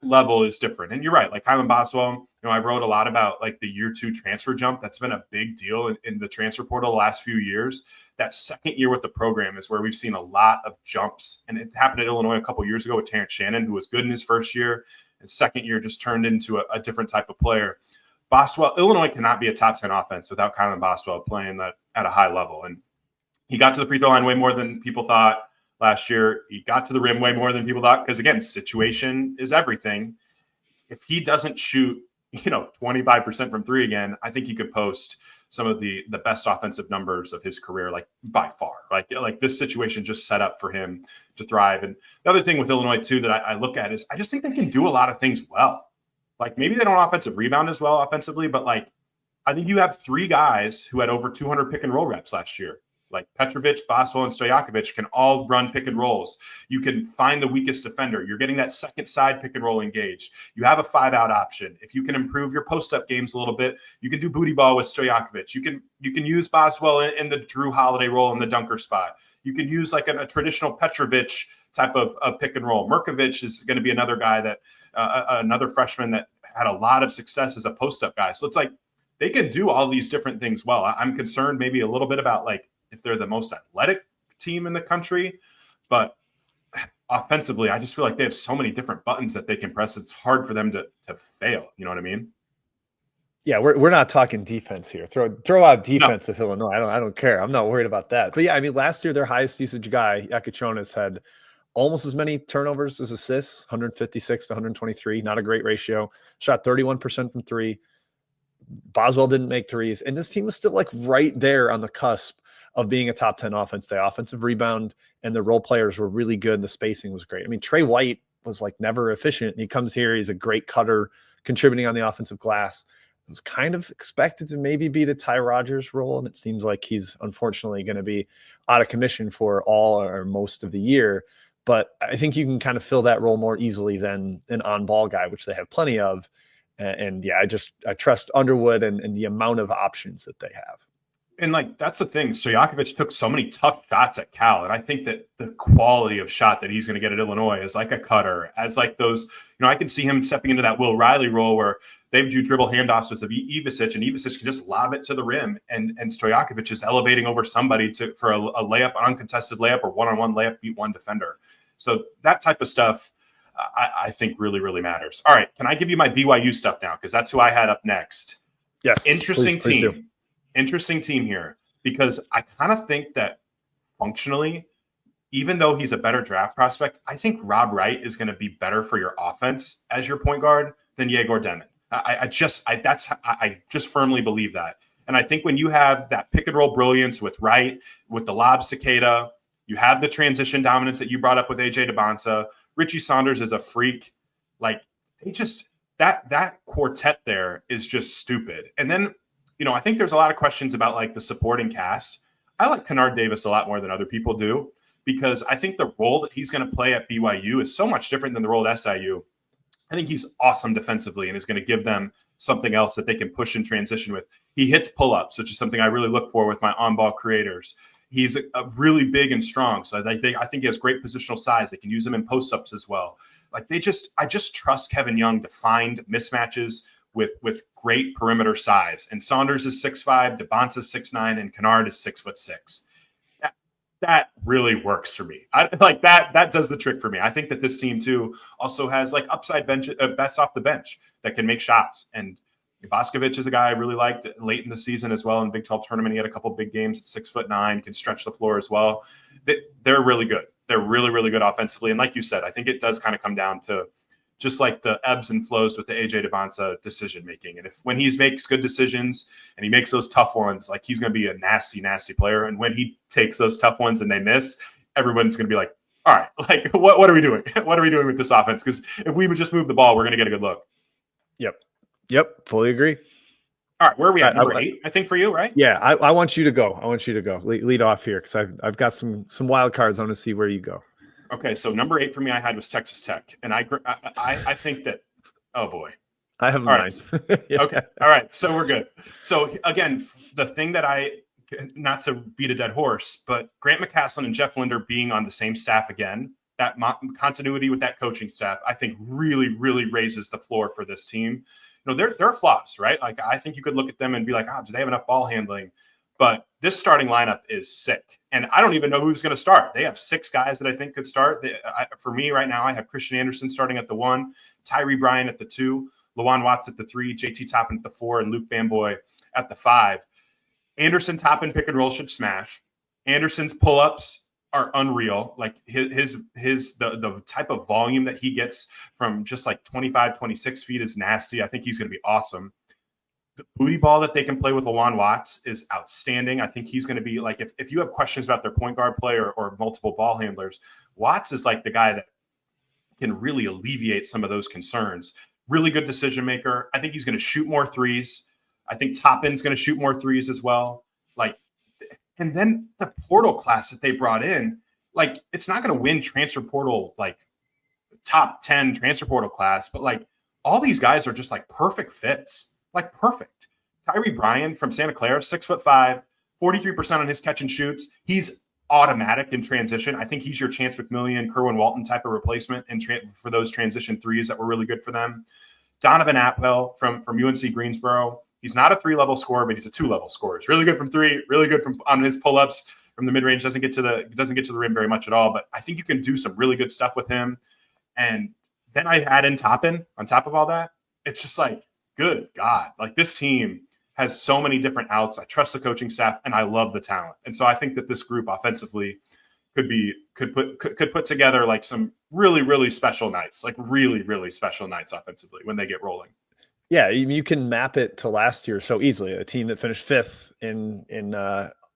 level is different. And you're right, like Kylan Boswell, I wrote a lot about like the year 2 transfer jump. That's been a big deal in the transfer portal the last few years. That second year with the program is where we've seen a lot of jumps. And it happened at Illinois a couple years ago with Terrence Shannon, who was good in his first year. And second year just turned into a different type of player. Illinois cannot be a top 10 offense without Kylan Boswell playing that at a high level. And he got to the free throw line way more than people thought last year. He got to the rim way more than people thought because, again, situation is everything. If he doesn't shoot, 25% from 3 again, I think he could post some of the best offensive numbers of his career, like by far. Like this situation just set up for him to thrive. And the other thing with Illinois too that I look at is I just think they can do a lot of things well. Like maybe they don't offensive rebound as well offensively, but like I think you have 3 guys who had over 200 pick and roll reps last year. Like Petrovic, Boswell, and Stojakovic can all run pick and rolls. You can find the weakest defender. You're getting that second side pick and roll engaged. You have a 5-out option. If you can improve your post-up games a little bit, you can do booty ball with Stojakovic. You can use Boswell in the Drew Holiday role in the dunker spot. You can use like a traditional Petrovic type of pick and roll. Mirkovic is going to be another guy that another freshman that had a lot of success as a post-up guy. So it's like they can do all these different things well. I'm concerned maybe a little bit about like if they're the most athletic team in the country, but offensively, I just feel like they have so many different buttons that they can press. It's hard for them to fail. You know what I mean? Yeah, we're not talking defense here. Throw out defense with Illinois. I don't care. I'm not worried about that. But yeah, I mean, last year their highest usage guy, Yakuchonis, had almost as many turnovers as assists, 156 to 123, not a great ratio. Shot 31% from three. Boswell didn't make threes, and this team was still like right there on the cusp of being a top 10 offense. The offensive rebound and the role players were really good. And the spacing was great. I mean, Trey White was like never efficient. And he comes here, he's a great cutter, contributing on the offensive glass. It was kind of expected to maybe be the Ty Rodgers role, and it seems like he's unfortunately going to be out of commission for all or most of the year. But I think you can kind of fill that role more easily than an on-ball guy, which they have plenty of. And yeah, I trust Underwood and the amount of options that they have. And like, that's the thing. Stojakovic took so many tough shots at Cal. And I think that the quality of shot that he's going to get at Illinois is like a cutter, as like those, I can see him stepping into that Will Riley role where they do dribble handoffs with Ivisic, and Ivisic can just lob it to the rim. And Stojakovic is elevating over somebody for a layup, an uncontested layup, or one-on-one layup, beat one defender. So that type of stuff, I think really, really matters. All right. Can I give you my BYU stuff now? Because that's who I had up next. Yes. Interesting please team. do. Interesting team here, because I kind of think that functionally, even though he's a better draft prospect, I think Rob Wright is going to be better for your offense as your point guard than Yegor Demon. I just firmly believe that. And I think when you have that pick and roll brilliance with Wright, with the lobs to Keita, you have the transition dominance that you brought up with AJ DeBonsa. Richie Saunders is a freak. Like, they just that quartet there is just stupid. And then, I think there's a lot of questions about like the supporting cast. I like Kennard Davis a lot more than other people do, because I think the role that he's going to play at BYU is so much different than the role at SIU. I think he's awesome defensively and is going to give them something else that they can push and transition with. He hits pull-ups, which is something I really look for with my on-ball creators. He's a really big and strong, so I think he has great positional size. They can use him in post-ups as well. Like I just trust Kevin Young to find mismatches with great perimeter size. And Saunders is 6'5", DeBonsa is 6'9", and Kennard is 6'6". That really works for me. I like that does the trick for me. I think that this team too also has like upside bets off the bench that can make shots. And Boscovich is a guy I really liked late in the season as well. In Big 12 tournament, he had a couple big games at 6'9", can stretch the floor as well. They're really good. They're really, really good offensively. And like you said, I think it does kind of come down to just like the ebbs and flows with the AJ DeBonsa decision making. And when he makes good decisions and he makes those tough ones, like he's going to be a nasty, nasty player. And when he takes those tough ones and they miss, everyone's going to be like, all right, like what are we doing? What are we doing with this offense? Because if we would just move the ball, we're going to get a good look. Yep. Fully agree. All right. Where are we at? Number 8, I think, for you, right? Yeah. I want you to go. Lead off here, because I've got some wild cards. I want to see where you go. Okay, so number 8 for me, I had was Texas Tech, and I think that, oh boy, I have all mine. Right. Okay, all right, so we're good. So again, the thing that not to beat a dead horse, but Grant McCaslin and Jeff Linder being on the same staff again, that continuity with that coaching staff, I think really, really raises the floor for this team. There are flaws, right? Like I think you could look at them and be like, do they have enough ball handling? But this starting lineup is sick. And I don't even know who's going to start. They have 6 guys that I think could start. For me right now, I have Christian Anderson starting at the 1, Tyree Bryan at the 2, Lawan Watts at the 3, JT Toppin at the 4, and Luke Bamboy at the 5. Anderson Toppin pick and roll should smash. Anderson's pull-ups are unreal. Like the type of volume that he gets from just like 25, 26 feet is nasty. I think he's going to be awesome. The booty ball that they can play with Lawan Watts is outstanding. I think he's going to be like, if you have questions about their point guard play or multiple ball handlers, Watts is like the guy that can really alleviate some of those concerns. Really good decision maker. I think he's going to shoot more threes. I think Toppin's going to shoot more threes as well. Like, and then the portal class that they brought in, like, it's not going to win transfer portal, like top 10 transfer portal class, but like all these guys are just like perfect fits. Like perfect. Tyree Bryan from Santa Clara, 6'5", 43% on his catch and shoots. He's automatic in transition. I think he's your Chance McMillian, Kerwin Walton type of replacement for those transition threes that were really good for them. Donovan Atwell from UNC Greensboro. He's not a 3-level scorer, but he's a 2-level scorer. He's really good from 3, really good on his pull-ups from the mid-range. Doesn't get to the rim very much at all, but I think you can do some really good stuff with him. And then I add in Toppin on top of all that. It's just like, good God, like this team has so many different outs. I trust the coaching staff and I love the talent. And so I think that this group offensively could put together like some really special nights, like really special nights offensively when they get rolling. Yeah, you can map it to last year so easily. A team that finished fifth in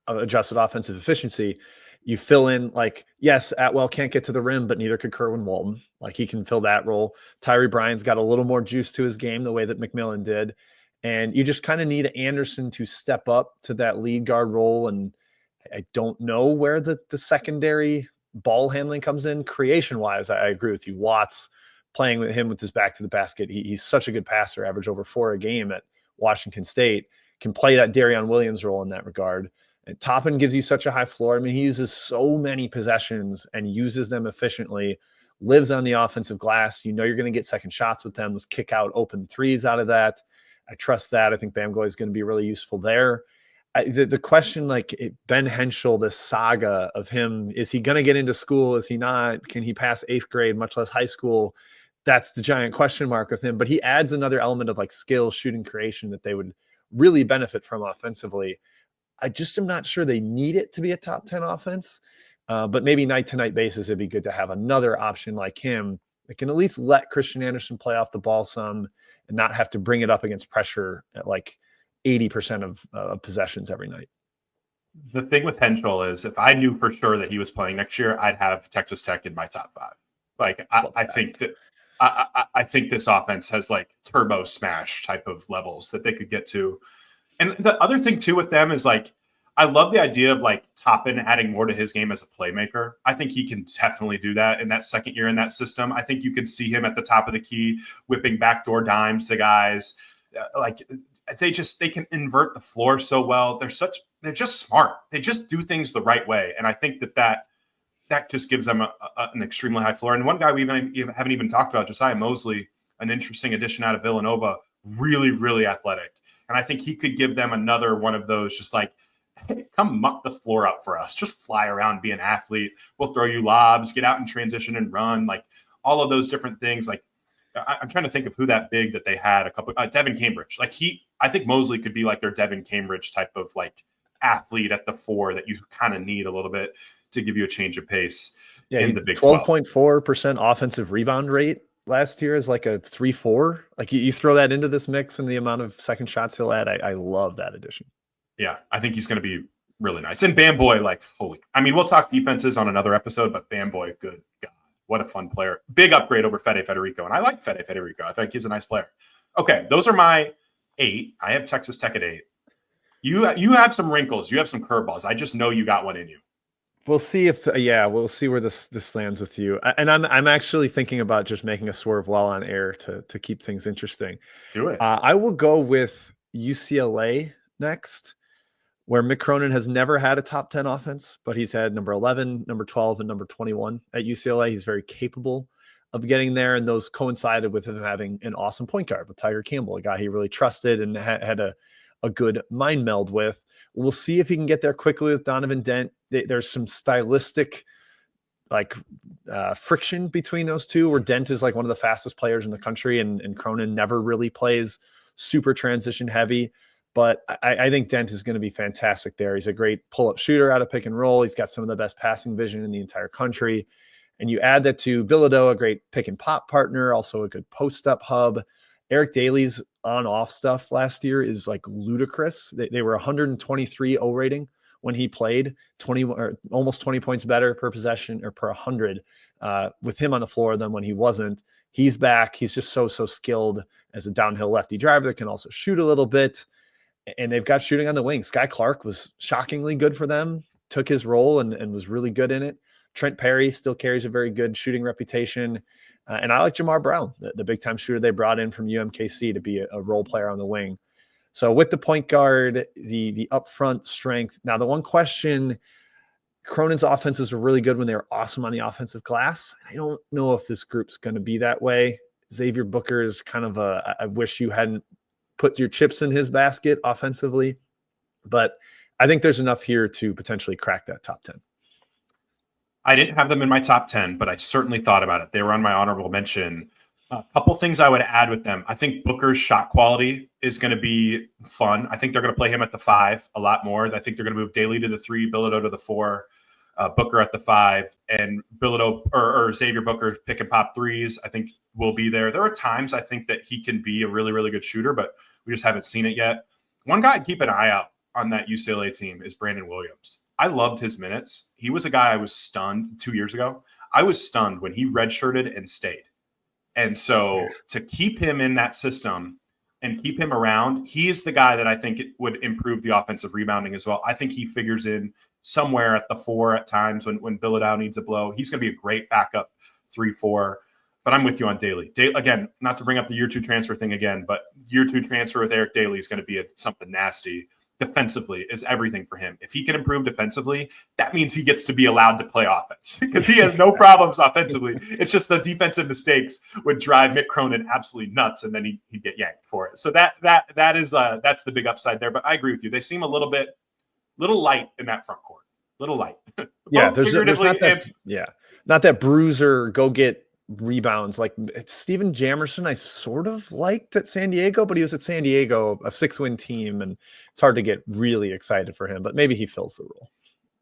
adjusted offensive efficiency. You fill in like, yes, Atwell can't get to the rim, but neither could Kerwin Walton. Like he can fill that role. Tyree Bryan's got a little more juice to his game the way that McMillan did. And you just kind of need Anderson to step up to that lead guard role. And I don't know where the secondary ball handling comes in. Creation-wise, I agree with you. Watts playing with him with his back to the basket. He's such a good passer, average over 4 a game at Washington State, can play that Darion Williams role in that regard. And Toppin gives you such a high floor. I mean, he uses so many possessions and uses them efficiently, lives on the offensive glass. You know you're going to get second shots with them. Those kick out open threes out of that. I trust that. I think Bamgoy is going to be really useful there. The question, like Ben Henschel, this saga of him, is he going to get into school? Is he not? Can he pass 8th grade, much less high school? That's the giant question mark with him. But he adds another element of like skill, shooting, creation that they would really benefit from offensively. I just am not sure they need it to be a top 10 offense, but maybe night-to-night basis, it'd be good to have another option like him that can at least let Christian Anderson play off the ball some and not have to bring it up against pressure at like 80% of possessions every night. The thing with Henschel is if I knew for sure that he was playing next year, I'd have Texas Tech in my top 5. Like I think that I think this offense has like turbo smash type of levels that they could get to. And the other thing too with them is like, I love the idea of like Toppin adding more to his game as a playmaker. I think he can definitely do that in that second year in that system. I think you can see him at the top of the key, whipping backdoor dimes to guys. Like they can invert the floor so well. They're just smart. They just do things the right way. And I think that just gives them an extremely high floor. And one guy we haven't even talked about, Josiah Mosley, an interesting addition out of Villanova, really athletic. And I think he could give them another one of those just like, hey, come muck the floor up for us. Just fly around, be an athlete. We'll throw you lobs, get out in transition and run. Like all of those different things. Like I'm trying to think of who that big that they had Devin Cambridge. Like I think Mosley could be like their Devin Cambridge type of like athlete at the 4 that you kind of need a little bit to give you a change of pace in the Big 12. 12.4% offensive rebound rate last year is like a 3-4. Like you throw that into this mix and the amount of second shots he'll add. I love that addition. Yeah, I think he's going to be really nice. And Bamboy, like, we'll talk defenses on another episode, but Bamboy, good God, what a fun player. Big upgrade over Fede Federico. And I like Fede Federico. I think he's a nice player. Okay, those are my 8. I have Texas Tech at 8. You have some wrinkles. You have some curveballs. I just know you got one in you. We'll see we'll see where this lands with you. And I'm actually thinking about just making a swerve while on air to keep things interesting. Do it. I will go with UCLA next, where Mick Cronin has never had a top 10 offense, but he's had number 11, number 12, and number 21 at UCLA. He's very capable of getting there, and those coincided with him having an awesome point guard with Tiger Campbell, a guy he really trusted and had a good mind meld with. We'll see if he can get there quickly with Donovan Dent. There's some stylistic friction between those two, where Dent is like one of the fastest players in the country, and Cronin never really plays super transition heavy. But I think Dent is going to be fantastic there. He's a great pull-up shooter out of pick and roll. He's got some of the best passing vision in the entire country. And you add that to Bilodeau, a great pick and pop partner, also a good post-up hub. Eric Daly's on-off stuff last year is like ludicrous. They were 123 O rating when he played, 20 or almost 20 points better per possession or per 100 with him on the floor than when he wasn't. He's back. He's just so skilled as a downhill lefty driver that can also shoot a little bit. And they've got shooting on the wing. Sky Clark was shockingly good for them, took his role and was really good in it. Trent Perry still carries a very good shooting reputation. And I like Jamar Brown, the big-time shooter they brought in from UMKC to be a role player on the wing. So with the point guard, the upfront strength. Now, the one question, Cronin's offenses were really good when they were awesome on the offensive glass. I don't know if this group's going to be that way. Xavier Booker is kind of I wish you hadn't put your chips in his basket offensively. But I think there's enough here to potentially crack that top 10. I didn't have them in my top 10, but I certainly thought about it. They were on my honorable mention. A couple things I would add with them. I think Booker's shot quality is going to be fun. I think they're going to play him at the 5 a lot more. I think they're going to move Daly to the 3, Bilodeau to the 4. Booker at the 5, and or Xavier Booker pick and pop threes, I think will be there. There are times I think that he can be a really, really good shooter, but we just haven't seen it yet. One guy I'd keep an eye out on that UCLA team is Brandon Williams. I loved his minutes. He was a guy I was stunned 2 years ago. I was stunned when he redshirted and stayed. And so to keep him in that system and keep him around, he is the guy that I think it would improve the offensive rebounding as well. I think he figures in somewhere at the 4 at times when Billadau needs a blow. He's going to be a great backup 3-4. But I'm with you on Daly. Again, not to bring up the year 2 transfer thing again, but year 2 transfer with Eric Daly is going to be something nasty. Defensively is everything for him. If he can improve defensively, that means he gets to be allowed to play offense because he has no problems offensively. It's just the defensive mistakes would drive Mick Cronin absolutely nuts, and then he'd get yanked for it. So that's the big upside there. But I agree with you. They seem a little light in that front court. Little light. Yeah, there's not that bruiser go get rebounds like Steven Jamerson. I sort of liked at San Diego, but he was at San Diego, a 6-win team, and it's hard to get really excited for him, but maybe he fills the role.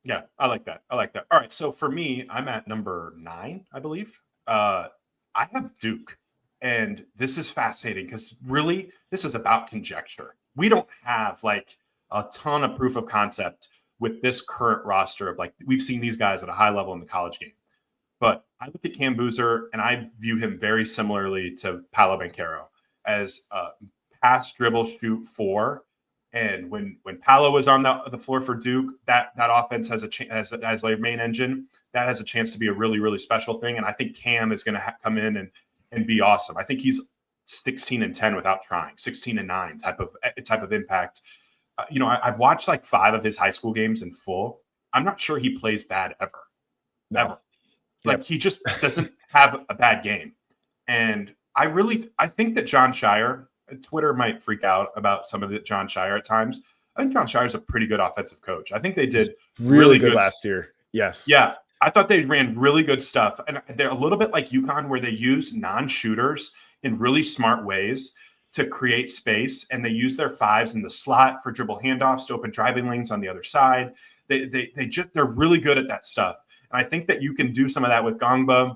Yeah, I like that. All right, so for me, I'm at number 9, I believe. I have Duke, and this is fascinating because really this is about conjecture. We don't have like a ton of proof of concept with this current roster of like, we've seen these guys at a high level in the college game. But I look at Cam Boozer, and I view him very similarly to Paolo Banchero as a pass, dribble, shoot 4. And when Paolo was on the floor for Duke, that offense has as their main engine, that has a chance to be a really, really special thing. And I think Cam is going to come in and be awesome. I think he's 16-10 without trying, 16-9 type of impact. I've watched like 5 of his high school games in full. I'm not sure he plays bad ever. Like he just doesn't have a bad game. And I think that John Shire, Twitter might freak out about some of the John Shire at times. I think John Shire is a pretty good offensive coach. I think they did really good last year. Yes. Yeah. I thought they ran really good stuff. And they're a little bit like UConn where they use non-shooters in really smart ways to create space. And they use their 5s in the slot for dribble handoffs to open driving lanes on the other side. They're really good at that stuff. And I think that you can do some of that with Gongba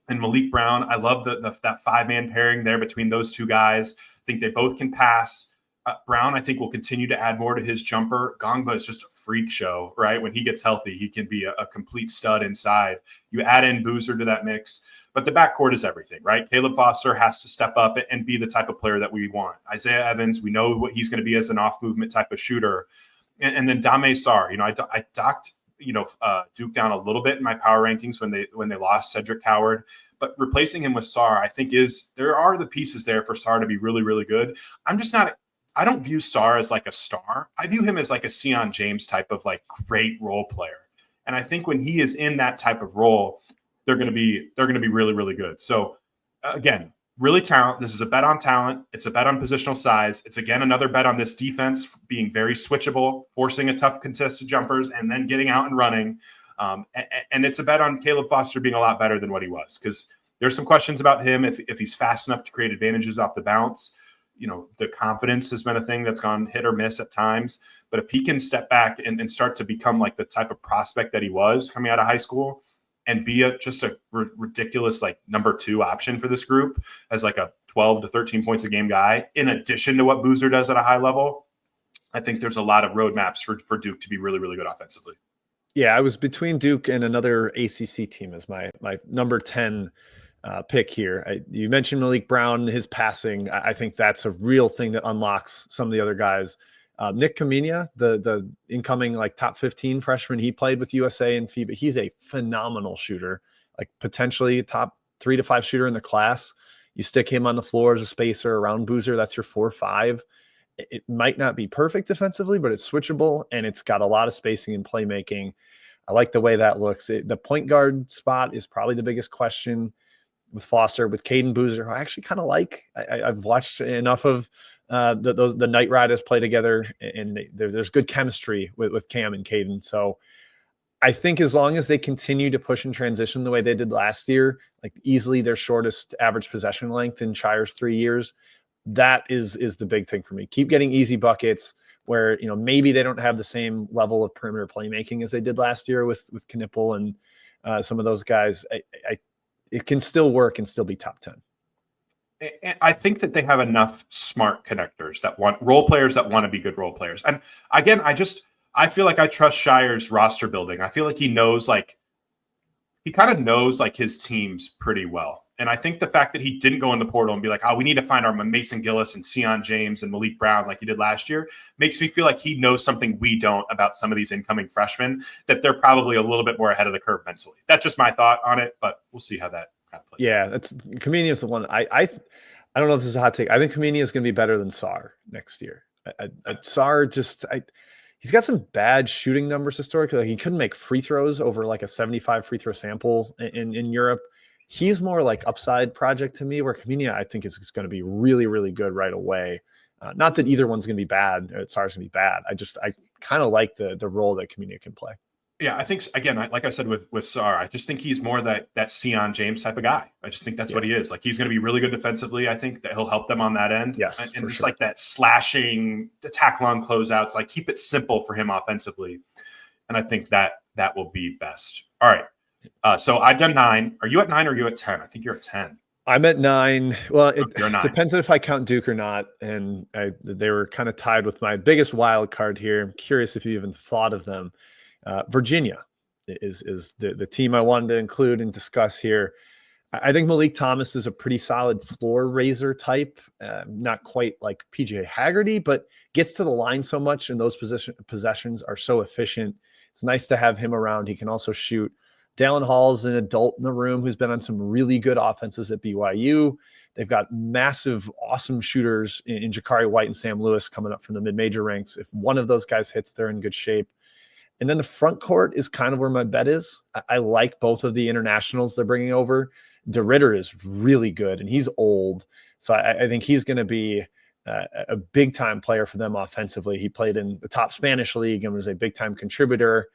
and Malik Brown. I love that 5-man pairing there between those 2 guys. I think they both can pass. Brown, I think, will continue to add more to his jumper. Gongba is just a freak show, right? When he gets healthy, he can be a complete stud inside. You add in Boozer to that mix. But the backcourt is everything, right? Caleb Foster has to step up and be the type of player that we want. Isaiah Evans, we know what he's going to be as an off-movement type of shooter. And then Dame Sarr. I docked Duke down a little bit in my power rankings when they lost Cedric Howard, but replacing him with Sarr, I think there are the pieces there for Sarr to be really, really good. I don't view Sarr as like a star. I view him as like a Sion James type of like great role player. And I think when he is in that type of role, they're going to be really, really good. So again, really talent. This is a bet on talent. It's a bet on positional size. It's again another bet on this defense being very switchable, forcing a tough contested jumpers, and then getting out and running. And it's a bet on Caleb Foster being a lot better than what he was, because there's some questions about him if he's fast enough to create advantages off the bounce. The confidence has been a thing that's gone hit or miss at times. But if he can step back and start to become like the type of prospect that he was coming out of high school, and be just a ridiculous like number 2 option for this group as like a 12 to 13 points a game guy, in addition to what Boozer does at a high level, I think there's a lot of roadmaps for Duke to be really, really good offensively. Yeah, I was between Duke and another ACC team as my number 10 pick here. You mentioned Malik Brown, his passing. I think that's a real thing that unlocks some of the other guys. Nick Kamenia, the incoming like top 15 freshman, he played with USA and FIBA. He's a phenomenal shooter, like potentially top 3 to 5 shooter in the class. You stick him on the floor as a spacer around Boozer, that's your 4-5. It might not be perfect defensively, but it's switchable and it's got a lot of spacing and playmaking. I like the way that looks. The point guard spot is probably the biggest question with Foster, with Caden Boozer, who I actually kind of like. I've watched enough of the Knight Riders play together, and there's good chemistry with Cam and Caden. So I think as long as they continue to push and transition the way they did last year, like easily their shortest average possession length in Shire's 3 years, that is the big thing for me. Keep getting easy buckets, where, maybe they don't have the same level of perimeter playmaking as they did last year with Knipple and some of those guys. It can still work and still be top 10. And I think that they have enough smart connectors that want role players that want to be good role players. And again, I feel like I trust Shire's roster building. I feel like he kind of knows like his teams pretty well. And I think the fact that he didn't go in the portal and be like, we need to find our Mason Gillis and Sion James and Malik Brown like he did last year makes me feel like he knows something we don't about some of these incoming freshmen, that they're probably a little bit more ahead of the curve mentally. That's just my thought on it, but we'll see how that kind of plays out. That's Kamenia is the one. I don't know if this is a hot take. I think Kamenia is going to be better than Sarr next year. Sarr he's got some bad shooting numbers historically. Like he couldn't make free throws over like a 75 free throw sample in Europe. He's more like upside project to me, where Kamenia, I think, is going to be really, really good right away. Not that either one's going to be bad. Sarr's going to be bad. I kind of like the role that Kamenia can play. Yeah, I think, again, like I said with Sarr, I just think he's more that Sion James type of guy. I just think that's what he is. Like, he's going to be really good defensively. I think that he'll help them on that end. Yes, and just like that slashing, the tackle-on closeouts, like keep it simple for him offensively. And I think that will be best. All right. So I've done 9. Are you at 9 or are you at 10? I think you're at 10. I'm at 9. Well, it You're 9. Depends on if I count Duke or not. And they were kind of tied with my biggest wild card here. I'm curious if you even thought of them. Virginia is the team I wanted to include and discuss here. I think Malik Thomas is a pretty solid floor raiser type, not quite like PJ Haggerty, but gets to the line so much, and those possessions are so efficient. It's nice to have him around. He can also shoot. Dallin Hall's an adult in the room who's been on some really good offenses at BYU. They've got massive, awesome shooters in Jakari White and Sam Lewis coming up from the mid-major ranks. If one of those guys hits, they're in good shape. And then the front court is kind of where my bet is. I like both of the internationals they're bringing over. DeRitter is really good, and he's old. So I think he's going to be a big-time player for them offensively. He played in the top Spanish league and was a big-time contributor.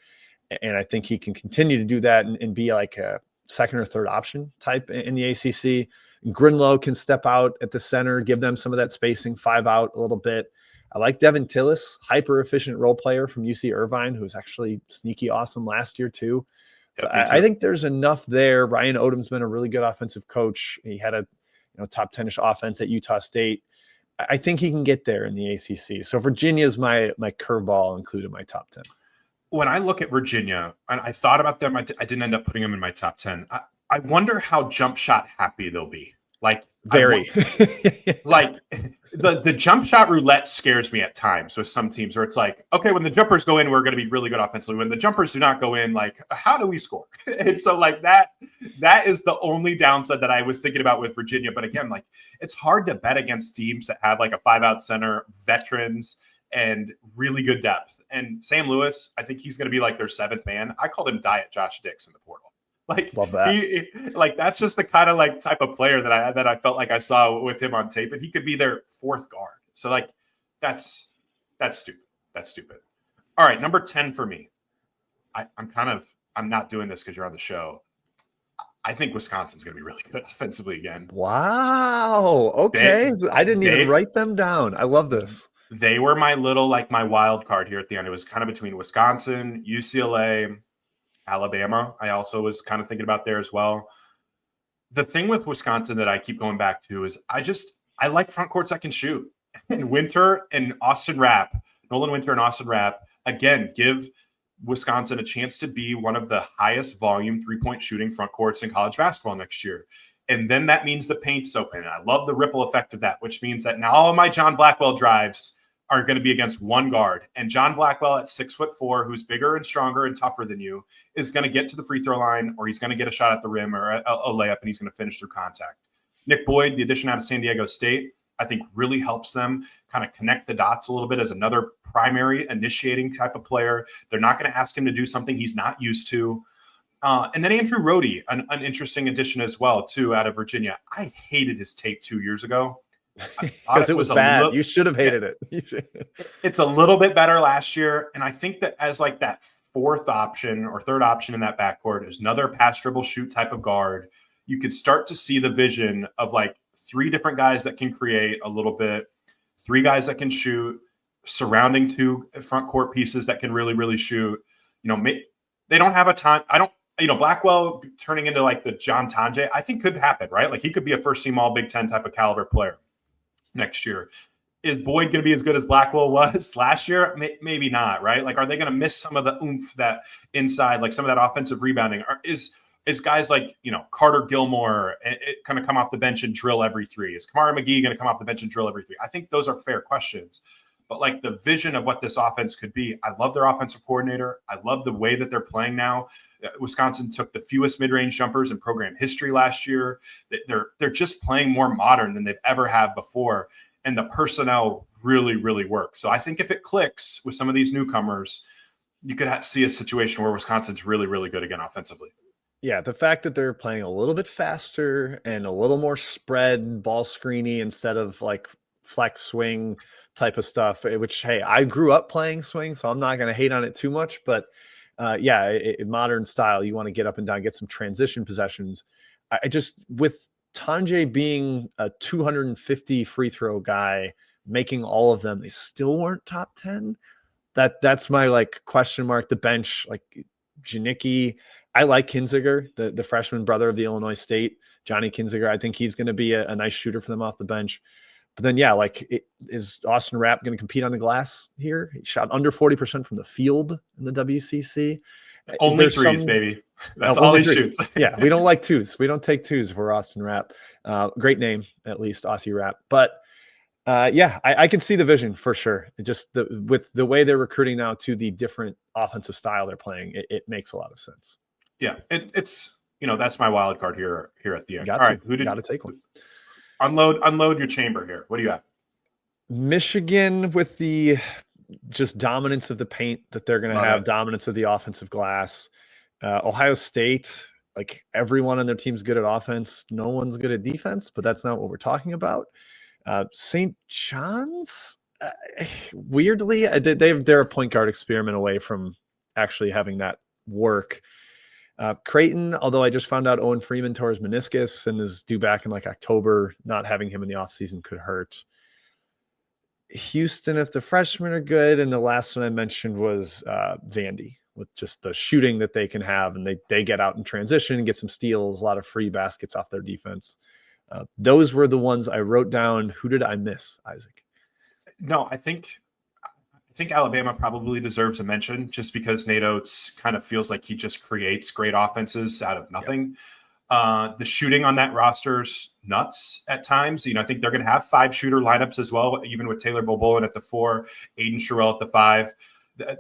And I think he can continue to do that and be like a second or third option type in the ACC. Grinlow can step out at the center, give them some of that spacing, 5 out a little bit. I like Devin Tillis, hyper-efficient role player from UC Irvine, who was actually sneaky awesome last year too. So I think there's enough there. Ryan Odom's been a really good offensive coach. He had a top 10-ish offense at Utah State. I think he can get there in the ACC. So Virginia is my curveball included in my top 10. When I look at Virginia, and I thought about them, I didn't end up putting them in my top 10. I wonder how jump shot happy they'll be. Like, very. Like the jump shot roulette scares me at times with some teams where it's like, okay, when the jumpers go in, we're going to be really good offensively. When the jumpers do not go in, like, how do we score? And so like that is the only downside that I was thinking about with Virginia. But again, like, it's hard to bet against teams that have like a 5-out center, veterans, and really good depth. And Sam Lewis, I think he's going to be like their 7th man. I called him Diet Josh Dix in the portal. Like, love that. That's just the kind of like type of player that I felt like I saw with him on tape, and he could be their 4th guard. So like, that's stupid. That's stupid. All right, number 10 for me. I'm not doing this because you're on the show. I think Wisconsin's going to be really good offensively again. Wow. Okay. I didn't even write them down. I love this. They were my wild card here at the end. It was kind of between Wisconsin, UCLA, Alabama. I also was kind of thinking about there as well. The thing with Wisconsin that I keep going back to is I like front courts that can shoot. And Nolan Winter and Austin Rapp, again, give Wisconsin a chance to be one of the highest volume 3-point shooting front courts in college basketball next year. And then that means the paint's open. And I love the ripple effect of that, which means that now all of my John Blackwell drives are going to be against one guard. And John Blackwell at 6'4", who's bigger and stronger and tougher than you, is going to get to the free throw line, or he's going to get a shot at the rim or a layup, and he's going to finish through contact. Nick Boyd, the addition out of San Diego State, I think really helps them kind of connect the dots a little bit as another primary initiating type of player. They're not going to ask him to do something he's not used to. And then Andrew Rohde, an interesting addition as well, too, out of Virginia. I hated his tape 2 years ago. Because it was bad. You should have hated it. It's a little bit better last year. And I think that as like that 4th option or 3rd option in that backcourt is another pass dribble shoot type of guard, you could start to see the vision of like 3 different guys that can create a little bit, 3 guys that can shoot, surrounding two front court pieces that can really, really shoot. They don't have a ton. Blackwell turning into like the John Tonje, I think could happen, right? Like he could be a first team all Big Ten type of caliber player next year. Is Boyd going to be as good as Blackwell was last year? Maybe not, right? Like, are they going to miss some of the oomph that inside, like some of that offensive rebounding? Is guys like, Carter Gilmore going to come off the bench and drill every three? Is Kamara McGee going to come off the bench and drill every three? I think those are fair questions. But like the vision of what this offense could be, I love their offensive coordinator. I love the way that they're playing now. Wisconsin took the fewest mid-range jumpers in program history last year. They're just playing more modern than they've ever have before. And the personnel really, really work. So I think if it clicks with some of these newcomers, you could see a situation where Wisconsin's really, really good again offensively. Yeah, the fact that they're playing a little bit faster and a little more spread, ball screeny instead of like flex swing type of stuff, which, hey, I grew up playing swing, so I'm not going to hate on it too much. But in modern style, you want to get up and down, get some transition possessions. I just, with Tonje being a 250 free throw guy, making all of them, they still weren't top 10. That's my like question mark. The bench, like Janicki, I like Kinziger, the freshman brother of the Illinois State, Johnny Kinziger. I think he's going to be a nice shooter for them off the bench. But then, is Austin Rapp going to compete on the glass here? He shot under 40% from the field in the WCC. Only threes, baby. That's all he shoots. Yeah, we don't like twos. We don't take twos for Austin Rapp. Great name, at least, Aussie Rapp. But I can see the vision for sure. With the way they're recruiting now to the different offensive style they're playing, it makes a lot of sense. Yeah, it's that's my wild card here at the end. All right, who got to take one? Unload your chamber here. What do you have? Michigan with the just dominance of the paint that they're going to have, dominance of the offensive glass. Ohio State, like everyone on their team's good at offense. No one's good at defense, but that's not what we're talking about. St. John's, weirdly, they're a point guard experiment away from actually having that work. Creighton, although I just found out Owen Freeman tore his meniscus and is due back in like October, not having him in the offseason could hurt. Houston, if the freshmen are good, and the last one I mentioned was Vandy, with just the shooting that they can have, and they get out in transition and get some steals, a lot of free baskets off their defense. Those were the ones I wrote down. Who did I miss, Isaac? No, I think Alabama probably deserves a mention just because Nate Oates kind of feels like he just creates great offenses out of nothing. Yep. The shooting on that roster's nuts at times. I think they're going to have 5-shooter lineups as well, even with Taylor Bobolin at the 4, Aiden Sherrill at the 5.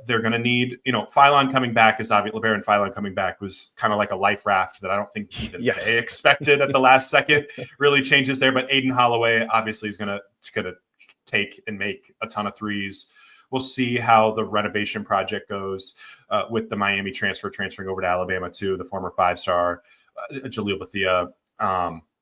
They're going to need, Philon coming back is obvious. LeBaron Philon coming back was kind of like a life raft that I don't think even they expected at the last second. Really changes there. But Aiden Holloway obviously is going to take and make a ton of threes. We'll see how the renovation project goes with the Miami transferring over to Alabama too, the former 5-star Jaleel Bethia.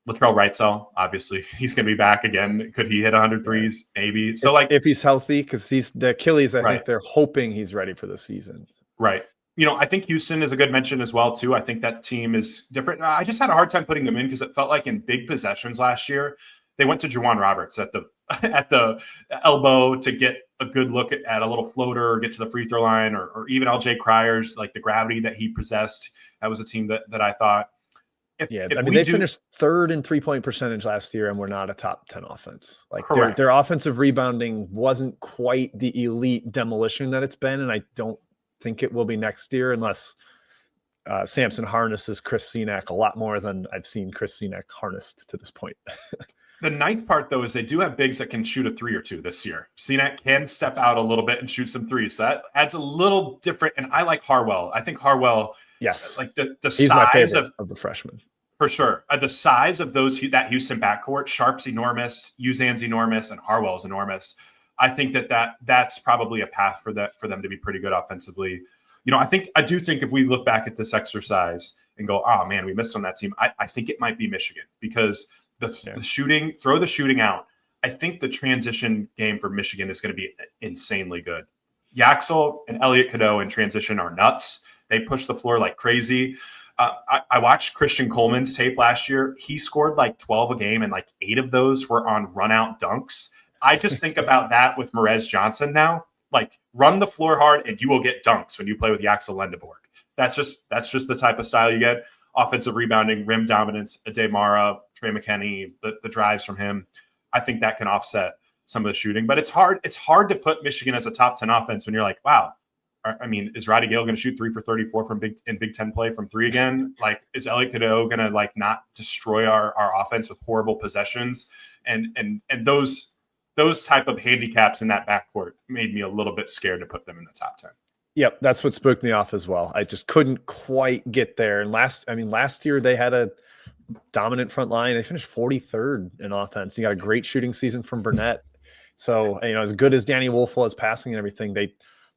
Latrell Wrightsell, obviously, he's going to be back again. Could he hit 100 threes? Maybe. So, if he's healthy, because he's the Achilles, I think they're hoping he's ready for the season. Right. I think Houston is a good mention as well too. I think that team is different. I just had a hard time putting them in because it felt like in big possessions last year, they went to Juwan Roberts at the elbow to get a good look at a little floater or get to the free throw line, or even LJ Cryer's, like the gravity that he possessed. That was a team that I thought. They finished third in 3-point percentage last year, and we're not a top 10 offense. Like their offensive rebounding wasn't quite the elite demolition that it's been, and I don't think it will be next year unless Samson harnesses Chris Senack a lot more than I've seen Chris Senack harnessed to this point. The nice part, though, is they do have bigs that can shoot a 3 or 2 this year. Senack can step out a little bit and shoot some threes. So that adds a little different. And I like Harwell. I think Harwell, like the he's size of the freshmen. For sure. The size of that Houston backcourt, Sharp's enormous, Uzan's enormous, and Harwell's enormous. I think that's probably a path for them to be pretty good offensively. I do think if we look back at this exercise and go, oh man, we missed on that team, I think it might be Michigan because the shooting, throw the shooting out. I think the transition game for Michigan is going to be insanely good. Yaxel and Elliot Cadeau in transition are nuts. They push the floor like crazy. I watched Christian Coleman's tape last year. He scored like 12 a game, and like 8 of those were on run-out dunks. I just think about that with Merez Johnson now. Like, run the floor hard and you will get dunks when you play with Yaxel Lendeborg. That's just the type of style you get. Offensive rebounding, rim dominance, Ade Mara, Trey McKinney, the drives from him. I think that can offset some of the shooting. But it's hard to put Michigan as a top 10 offense when you're like, wow, I mean, is Roddy Gale going to shoot 3 for 34 from Big Ten play from 3 again? Like, is Elliot Cadeau going to like not destroy our offense with horrible possessions? And those type of handicaps in that backcourt made me a little bit scared to put them in the top 10. Yep, that's what spooked me off as well. I just couldn't quite get there. And last year they had a dominant front line. They finished 43rd in offense. You got a great shooting season from Burnett. So, as good as Danny Wolf was passing and everything, they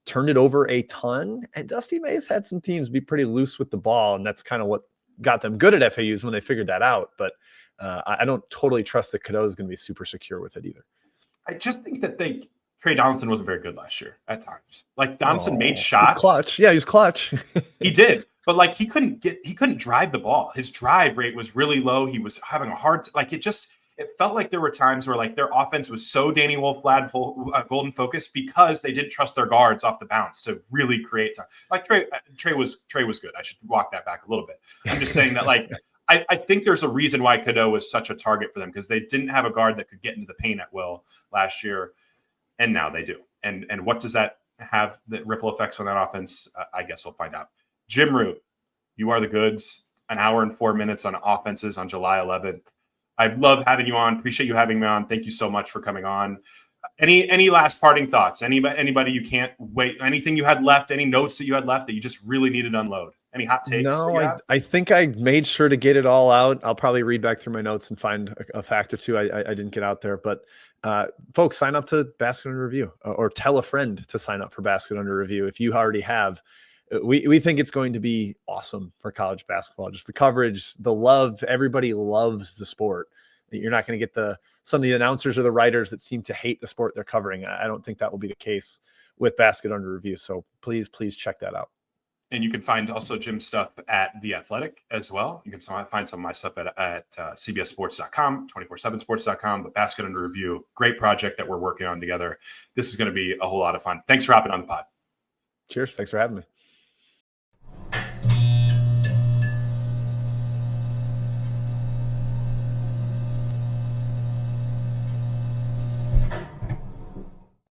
turned it over a ton. And Dusty May's had some teams be pretty loose with the ball, and that's kind of what got them good at FAUs when they figured that out. But I don't totally trust that Cadeau is going to be super secure with it either. I just think that Trey Donaldson wasn't very good last year at times. Like, Donaldson made shots. He was clutch. Yeah, he was clutch. He did. But like, he couldn't drive the ball. His drive rate was really low. He was having a hard it felt like there were times where like their offense was so Danny Wolf golden focused because they didn't trust their guards off the bounce to really create time. Like Trey was good. I should walk that back a little bit. I'm just saying that like I think there's a reason why Cadeau was such a target for them, because they didn't have a guard that could get into the paint at will last year, and now they do. And what does that have, the ripple effects on that offense? I guess we'll find out. Jim Root, you are the goods. An hour and 4 minutes on offenses on July 11th. I love having you on. Appreciate you having me on. Thank you so much for coming on. Any last parting thoughts? Anybody you can't wait? Anything you had left? Any notes that you had left that you just really needed to unload? Any hot takes? No, I think I made sure to get it all out. I'll probably read back through my notes and find a fact or two I didn't get out there. But folks, sign up to Basket Under Review, or tell a friend to sign up for Basket Under Review if you already have. We think it's going to be awesome for college basketball. Just the coverage, the love. Everybody loves the sport. You're not going to get some of the announcers or the writers that seem to hate the sport they're covering. I don't think that will be the case with Basket Under Review. So please check that out. And you can find also Jim's stuff at The Athletic as well. You can find some of my stuff at CBSSports.com, 247sports.com. But Basket Under Review, great project that we're working on together. This is going to be a whole lot of fun. Thanks for hopping on the pod. Cheers. Thanks for having me.